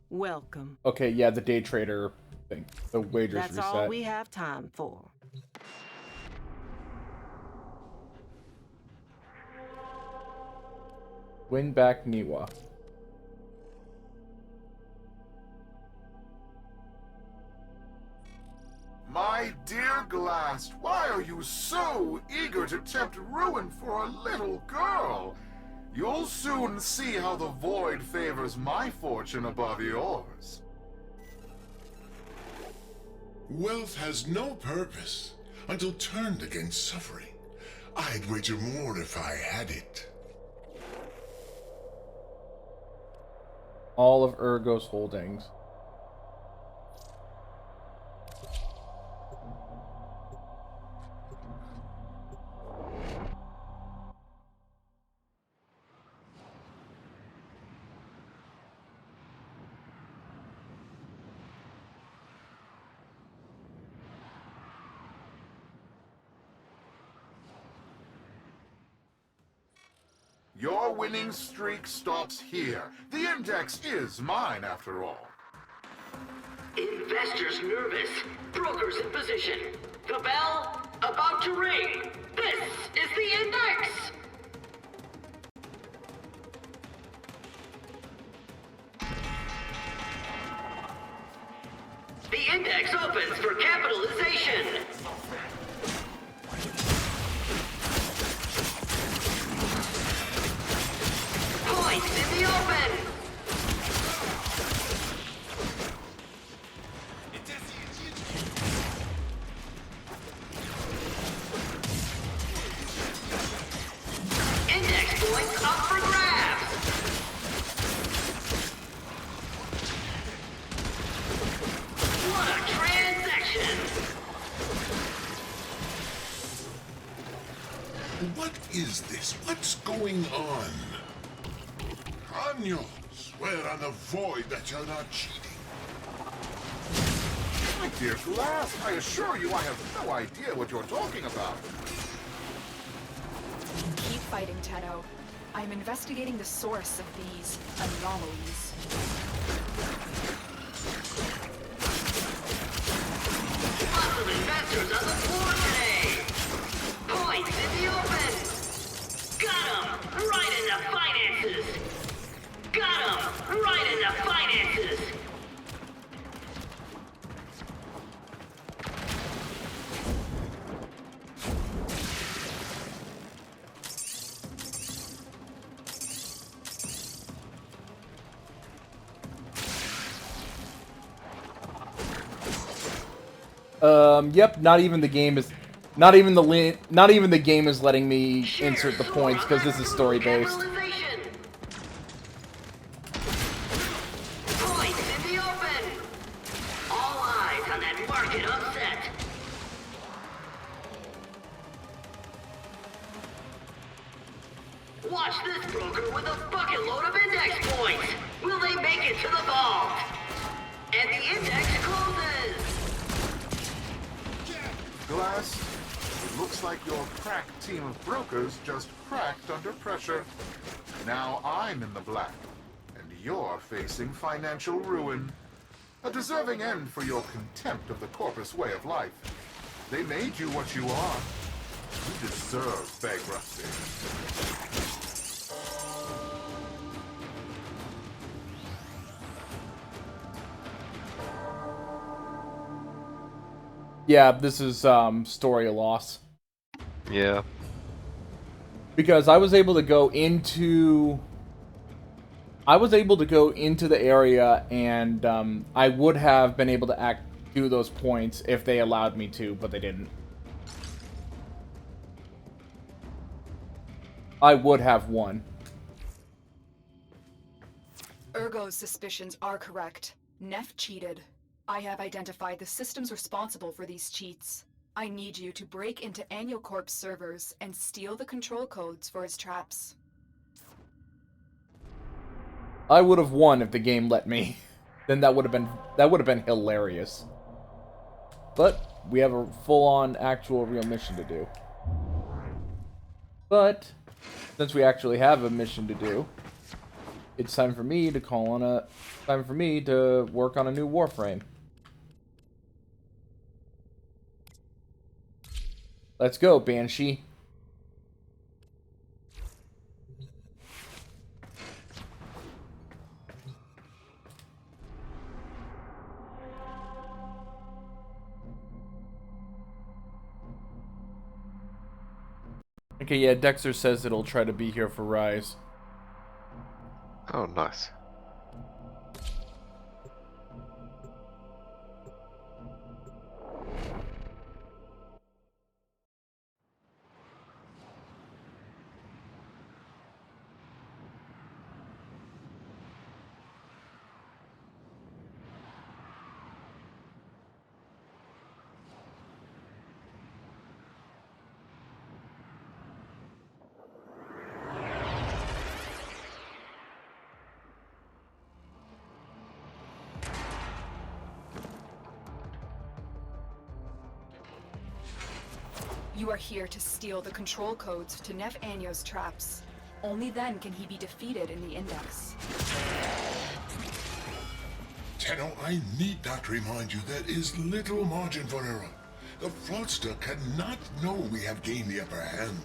Welcome. Okay, yeah, the day trader thing. The wagers That's reset. all we have time for. Win back Niwa. My dear Glast, why are you so eager to tempt ruin for a little girl? You'll soon see how the void favors my fortune above yours. Wealth has no purpose until turned against suffering. I'd wager more if I had it. All of Ergo's holdings. Your winning streak stops here. The index is mine, after all. Investors nervous. Brokers in position. The bell about to ring. This is the index. The index opens for capitalization. Points in the open. Index points up for grabs. What a transaction! What is this? What's going on? Anyo, swear on the void that you're not cheating. My dear Glast, I assure you I have no idea what you're talking about. Keep fighting, Tenno. I'm investigating the source of these anomalies. Lots of investors on the floor today. Points in the open. Got 'em right in the finances. Got 'em right in the finances. Yep, not even the game is not even the game is letting me insert the points because this is story based. Capitalization. Points in the open. All eyes on that market upset. Watch this broker with a bucket load of index points. Will they make it to the vault? And the index closes. Glast, it looks like your crack team of brokers just cracked under pressure. Now I'm in the black, and you're facing financial ruin. A deserving end for your contempt of the corpus way of life. They made you what you are. You deserve bankruptcy. Yeah, this is story loss. Yeah. Because I was able to go into the area, and I would have been able to do those points if they allowed me to, but they didn't. I would have won. Ergo's suspicions are correct. Neff cheated. I have identified the systems responsible for these cheats. I need you to break into Anyocorp's servers and steal the control codes for his traps. I would have won if the game let me. then that would have been hilarious. But we have a full-on actual real mission to do. But since we actually have a mission to do, it's time for me to work on a new Warframe. Let's go, Banshee. Okay, yeah, Dexter says it'll try to be here for Rise. Oh, nice. You are here to steal the control codes to Nef Anyo's traps. Only then can he be defeated in the Index. Tenno, I need not remind you there is little margin for error. The fraudster cannot know we have gained the upper hand.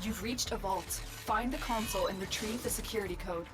You've reached a vault. Find the console and retrieve the security code.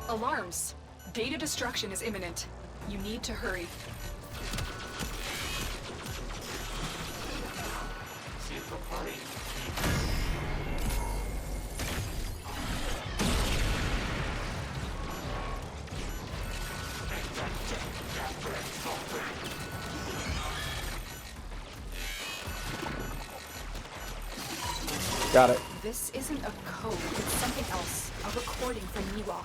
Alarms! Data destruction is imminent. You need to hurry. Got it. This isn't a code, it's something else. A recording from Niwa.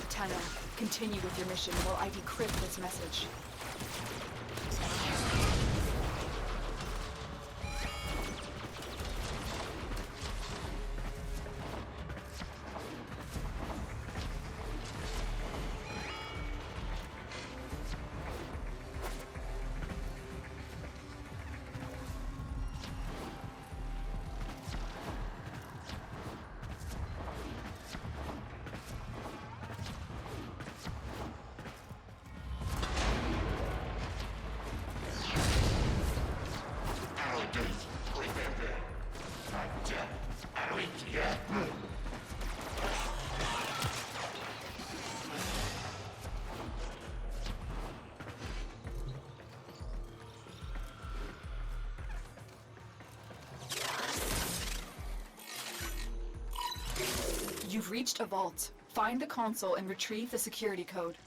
Tenno, continue with your mission while I decrypt this message. You've reached a vault. Find the console and retrieve the security code.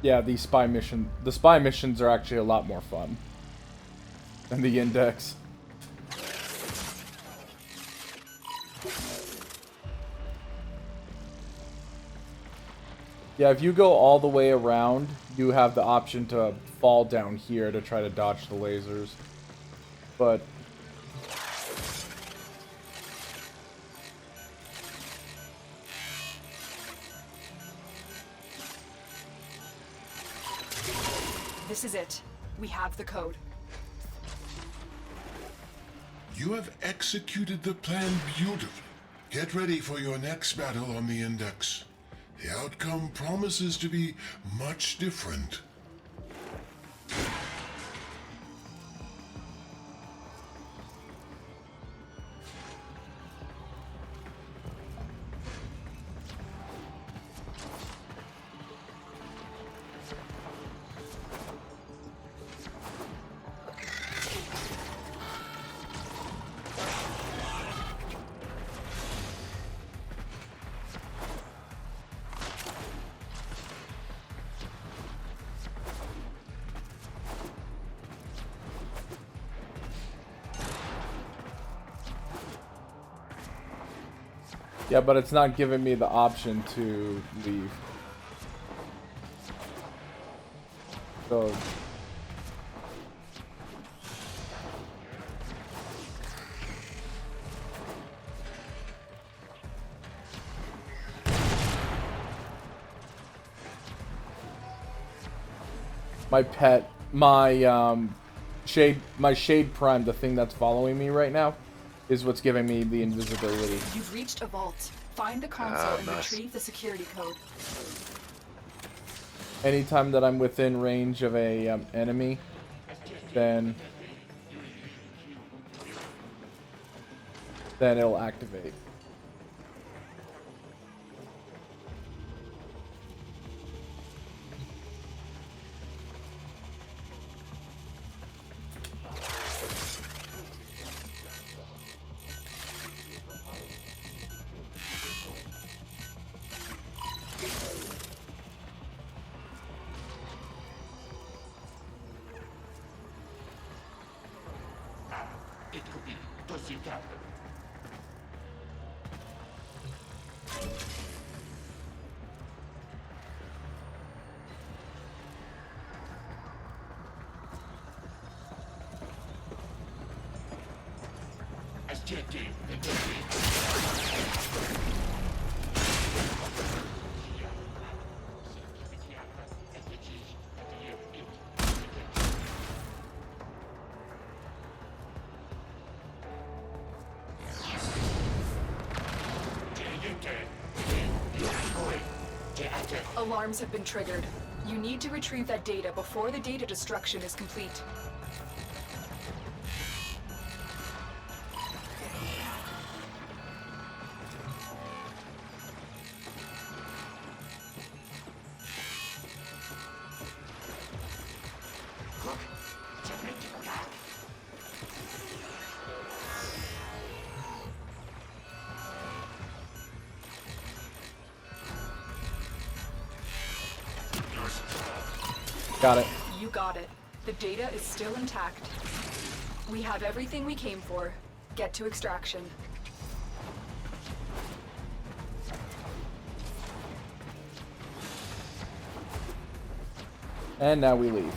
Yeah, the spy missions are actually a lot more fun than the index. Yeah, if you go all the way around, you have the option to fall down here to try to dodge the lasers. But This is it. We have the code. You have executed the plan beautifully. Get ready for your next battle on the Index. The outcome promises to be much different. yeah, but it's not giving me the option to leave. So my pet, my shade prime, the thing that's following me right now, is what's giving me the invisibility. You've reached a vault. Find the console and nice. retrieve the security code. Anytime that I'm within range of a enemy, then it'll activate. Alarms have been triggered. You need to retrieve that data before the data destruction is complete. Got it. You got it. The data is still intact. We have everything we came for. Get to extraction. And now we leave.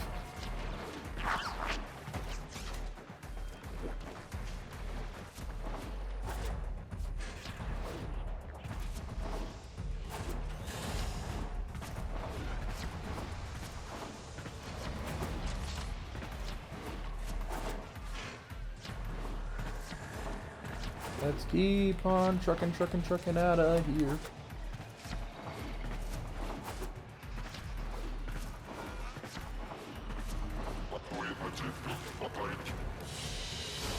Let's keep on trucking out of here.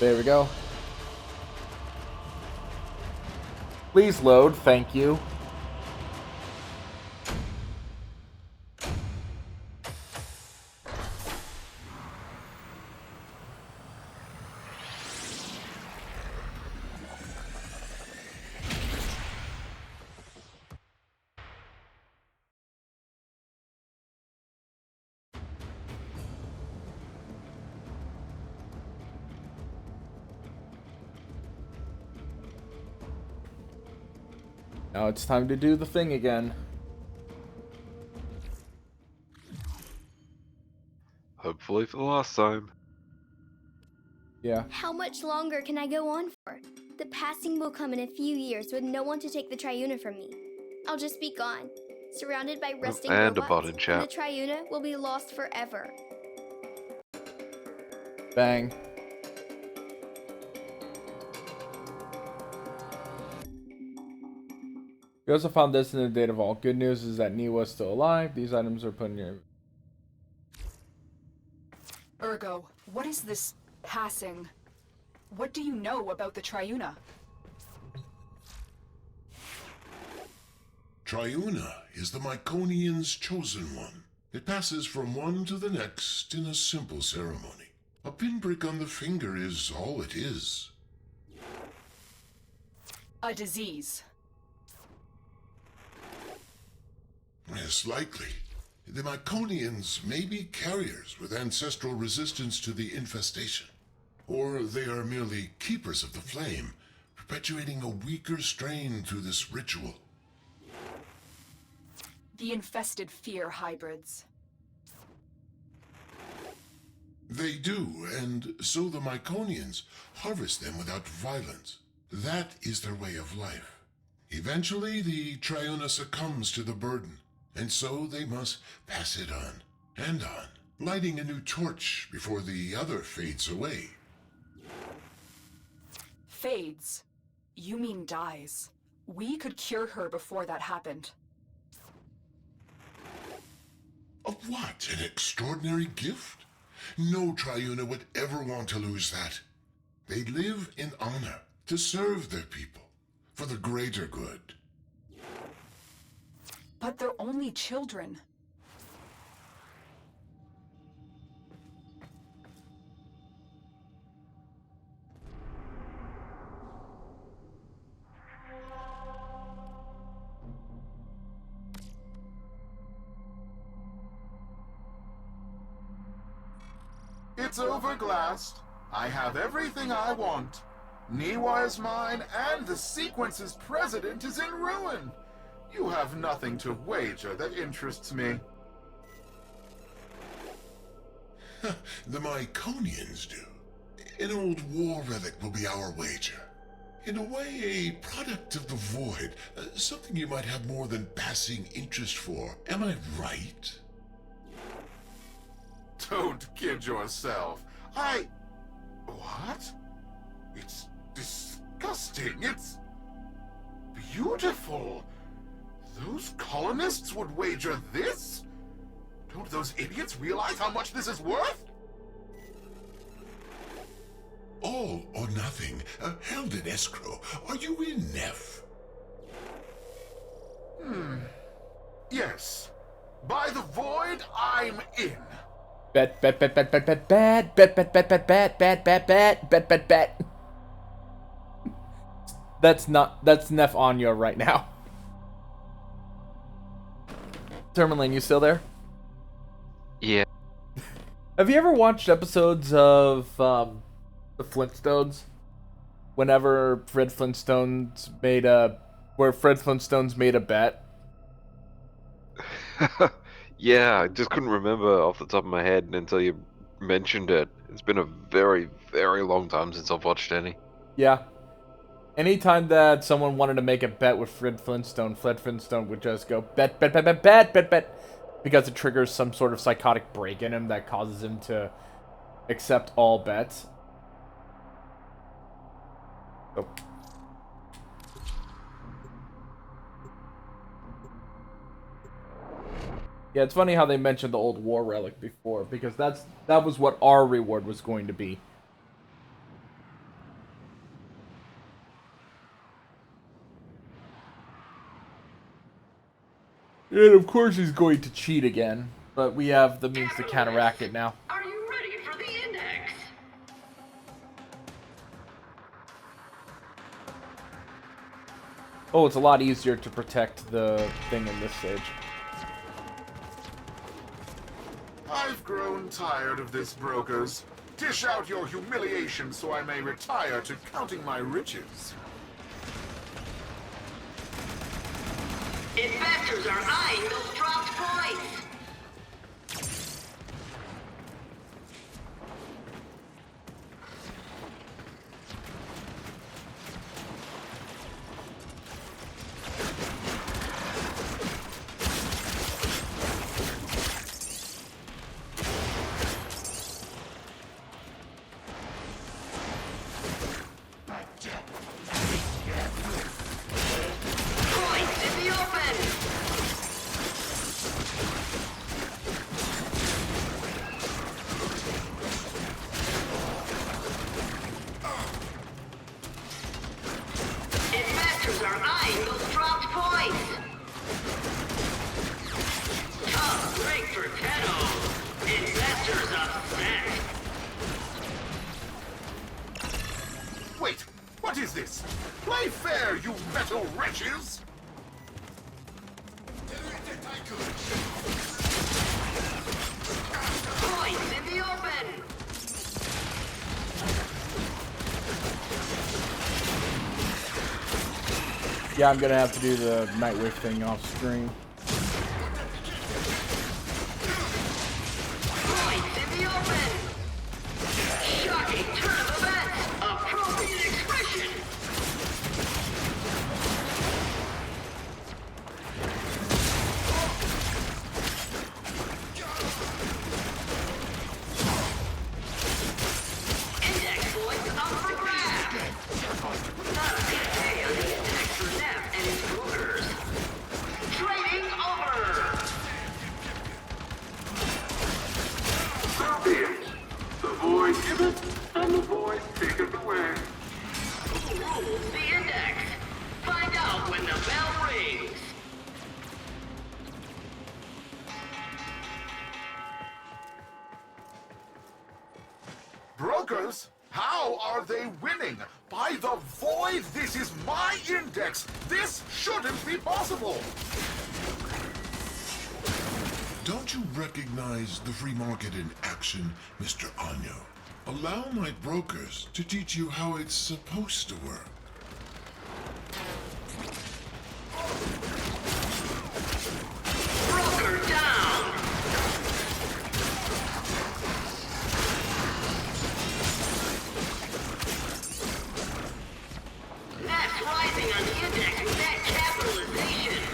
There we go. Please load, thank you. Now it's time to do the thing again. Hopefully for the last time. Yeah. How much longer can I go on for? The passing will come in a few years with no one to take the Triuna from me. I'll just be gone, surrounded by rusting and a robots, bot in and chat. the Triuna will be lost forever. Bang. We also found this in the data vault. Good news is that Niwa is still alive. These items are put in your... Ergo, what is this passing? What do you know about the Triuna? Triuna is the Myconian's chosen one. It passes from one to the next in a simple ceremony. A pinprick on the finger is all it is. A disease. Yes, likely. The Myconians may be carriers with ancestral resistance to the infestation. Or they are merely keepers of the flame, perpetuating a weaker strain through this ritual. The infested fear hybrids. They do, and so the Myconians harvest them without violence. That is their way of life. Eventually, the Triuna succumbs to the burden, and so they must pass it on, and on, lighting a new torch before the other fades away. Fades? You mean dies. We could cure her before that happened. Of what? An extraordinary gift? No Triuna would ever want to lose that. They live in honor, to serve their people, for the greater good. But they're only children. It's over, Glast. I have everything I want. Niwa is mine, and the sequence's president is in ruin. You have nothing to wager that interests me. The Myconians do. An old war relic will be our wager. In a way, a product of the void. Something you might have more than passing interest for. Am I right? Don't kid yourself. What? It's disgusting. It's beautiful. Those colonists would wager this? Don't those idiots realize how much this is worth? All or nothing. Held in escrow. Are you in, Neff? Yes. By the void, I'm in. Bet, bet, bet, bet, bet, bet, bet, bet, bet, bet, bet, bet, bet, bet, bet, bet, bet, bet. That's Neff Anya right now. Termalane, you still there? Yeah. Have you ever watched episodes of the Flintstones? Whenever Fred Flintstones made a bet. Yeah, I just couldn't remember off the top of my head until you mentioned it. It's been a very, very long time since I've watched any. Yeah. Anytime that someone wanted to make a bet with Fred Flintstone would just go bet, bet, bet, bet, bet, bet, bet, because it triggers some sort of psychotic break in him that causes him to accept all bets. Oh. Yeah, it's funny how they mentioned the old war relic before, because that was what our reward was going to be. And of course he's going to cheat again, but we have the means to counteract it now. Are you ready for the index? Oh, it's a lot easier to protect the thing in this stage. I've grown tired of this, brokers. Dish out your humiliation so I may retire to counting my riches. Investors are eyeing those dropped points. Points in the open. Investors are eyeing those dropped points. Tough break for Tenno. Investors upset. Wait, what is this? Play fair, you metal wretches! Points in the open. Yeah, I'm gonna have to do the Nightwave thing off screen. Points in the open. Shocking turn of events. Appropriate expression. Index points up for grabs. Not a good day on the index for ZEP and his brokers. Trading over. So be it. The void giveth, and the void taketh away. Who rules the index? Find out when the bell rings. Brokers? How are they winning? By the void, this is my index! This shouldn't be possible! Don't you recognize the free market in action, Mr. Anyo? Allow my brokers to teach you how it's supposed to work. Broker down. That's rising on the index with that capitalization.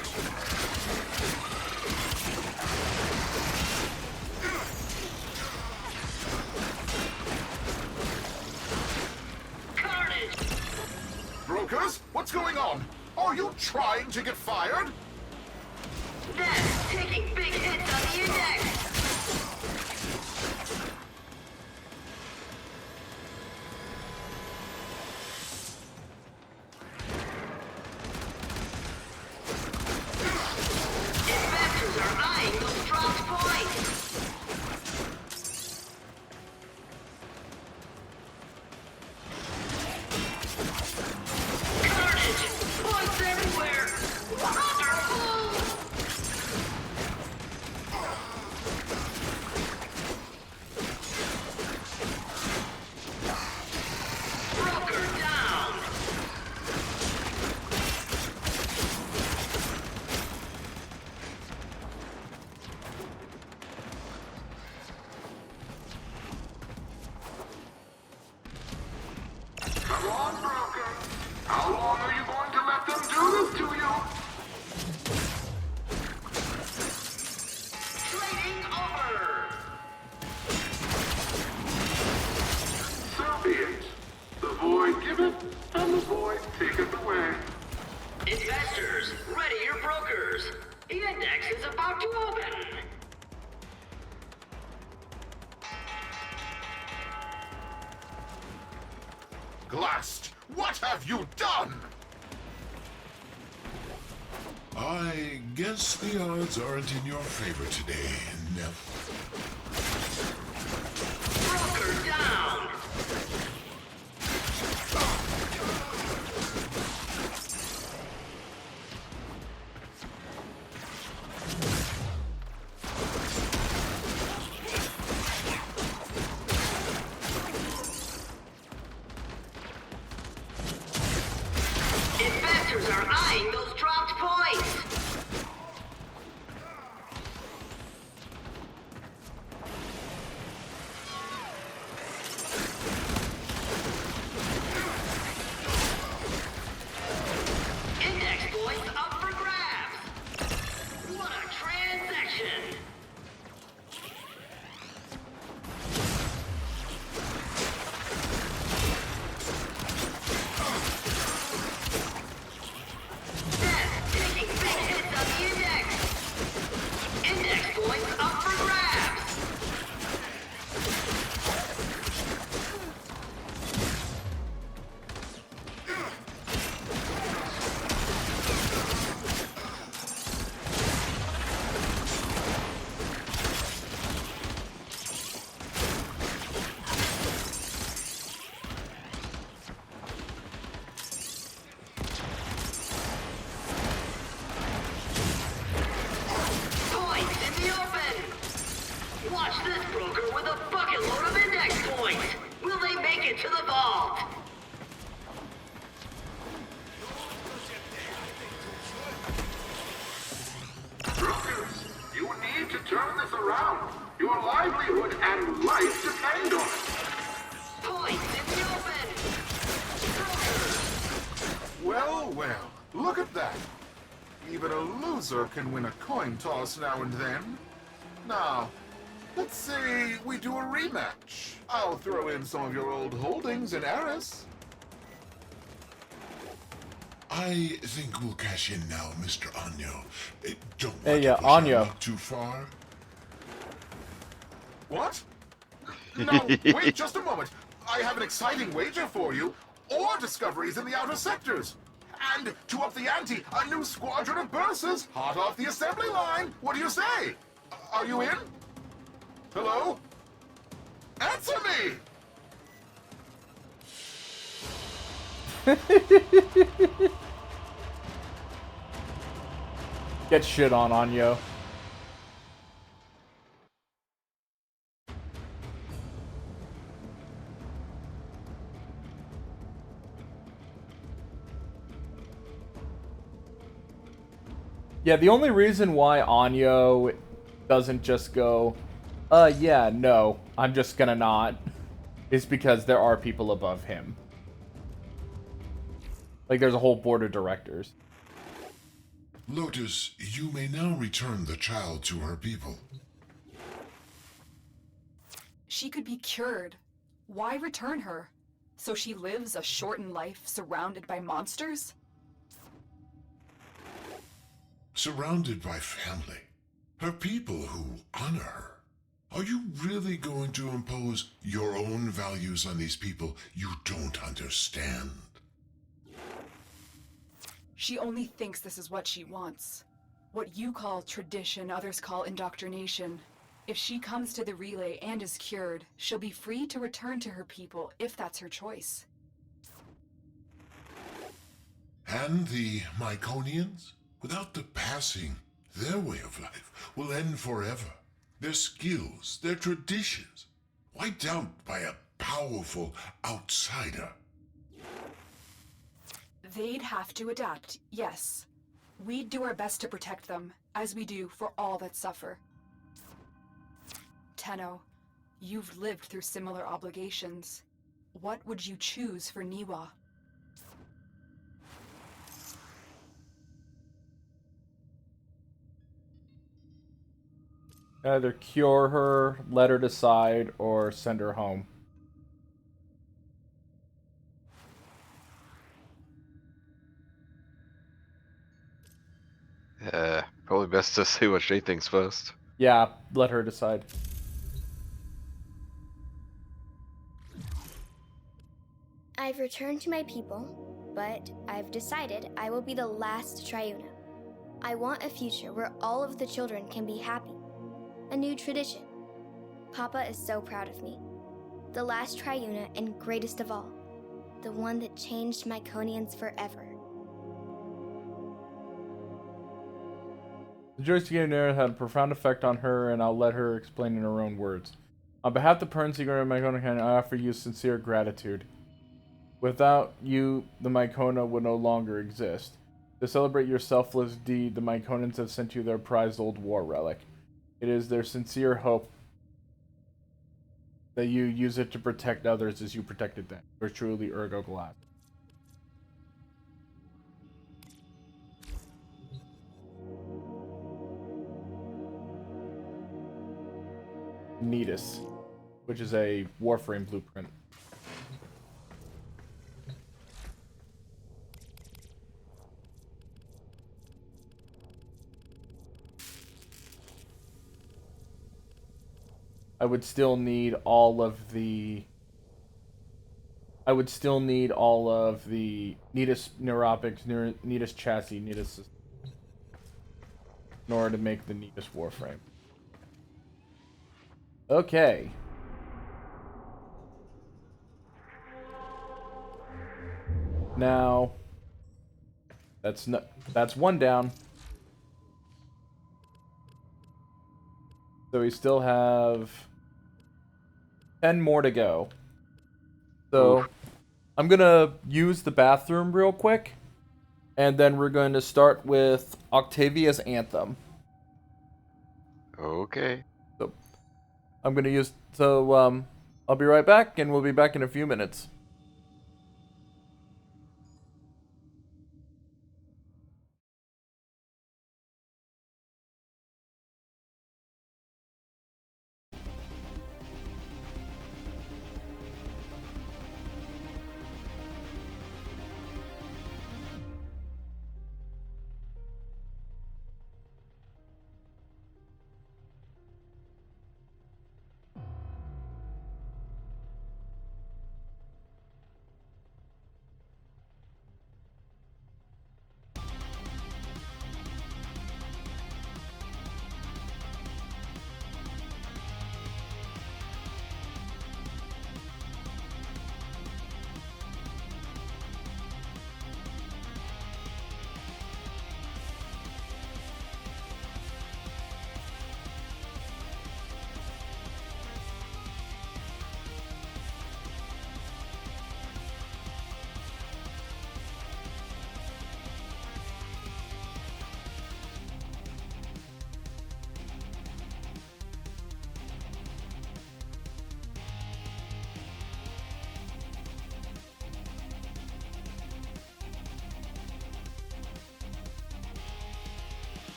Carnage. Brokers, what's going on? Are you trying to get fired? That's taking big hits on the index. Investors are eyeing those dropped points. Carnage! Points everywhere! Wonderful! Broker down! Come on, broker. How long are you going to let them do this to you? Trading over! So be it. The void giveth, and the void taketh away. Investors, ready your brokers. The index is about to open. Glast, what have you done? I guess the odds aren't in your favor today, Neff. Broker down! Investors are eyeing those dropped points. well, look at that. Even a loser can win a coin toss now and then. Now, let's say we do a rematch. I'll throw in some of your old holdings in Eris. I think we'll cash in now, Mr. Anyo. Don't Hey, want yeah, to push our Anyo. luck too far. What? No, wait just a moment. I have an exciting wager for you. Ore discoveries in the outer sectors. And to up the ante, a new squadron of bursars hot off the assembly line. What do you say? Are you in? Hello? Answer me! Get shit on, Anyo. Yeah, the only reason why Anyo doesn't just go, yeah, no, I'm just gonna not, is because there are people above him. Like, there's a whole board of directors. Lotus, you may now return the child to her people. She could be cured. Why return her? So she lives a shortened life surrounded by monsters? Surrounded by family. Her people who honor her. Are you really going to impose your own values on these people you don't understand? She only thinks this is what she wants. What you call tradition, others call indoctrination. If she comes to the relay and is cured, she'll be free to return to her people if that's her choice. And the Myconians? Without the passing, their way of life will end forever. Their skills, their traditions, wiped out by a powerful outsider. They'd have to adapt, yes. We'd do our best to protect them, as we do for all that suffer. Tenno, you've lived through similar obligations. What would you choose for Niwa? Either cure her, let her decide, or send her home. Probably best to see what she thinks first. Yeah, let her decide. I've returned to my people, but I've decided I will be the last Triuna. I want a future where all of the children can be happy. A new tradition. Papa is so proud of me. The last Triuna and greatest of all. The one that changed Myconians forever. The joystick game narrative had a profound effect on her, and I'll let her explain in her own words. On behalf of the parents of Mycona, I offer you sincere gratitude. Without you, the Mycona would no longer exist. To celebrate your selfless deed, the Myconans have sent you their prized old war relic. It is their sincere hope that you use it to protect others as you protected them. Yours truly, Ergo Glast. Neatus, which is a Warframe blueprint. I would still need all of the Neatus neuropics, Neatus chassis, Neatus system in order to make the Neatus Warframe. Okay. Now that's one down. So we still have 10 more to go. So Oof. I'm gonna use the bathroom real quick, and then we're going to start with Octavia's Anthem. Okay. So I'm gonna use I'll be right back, and we'll be back in a few minutes.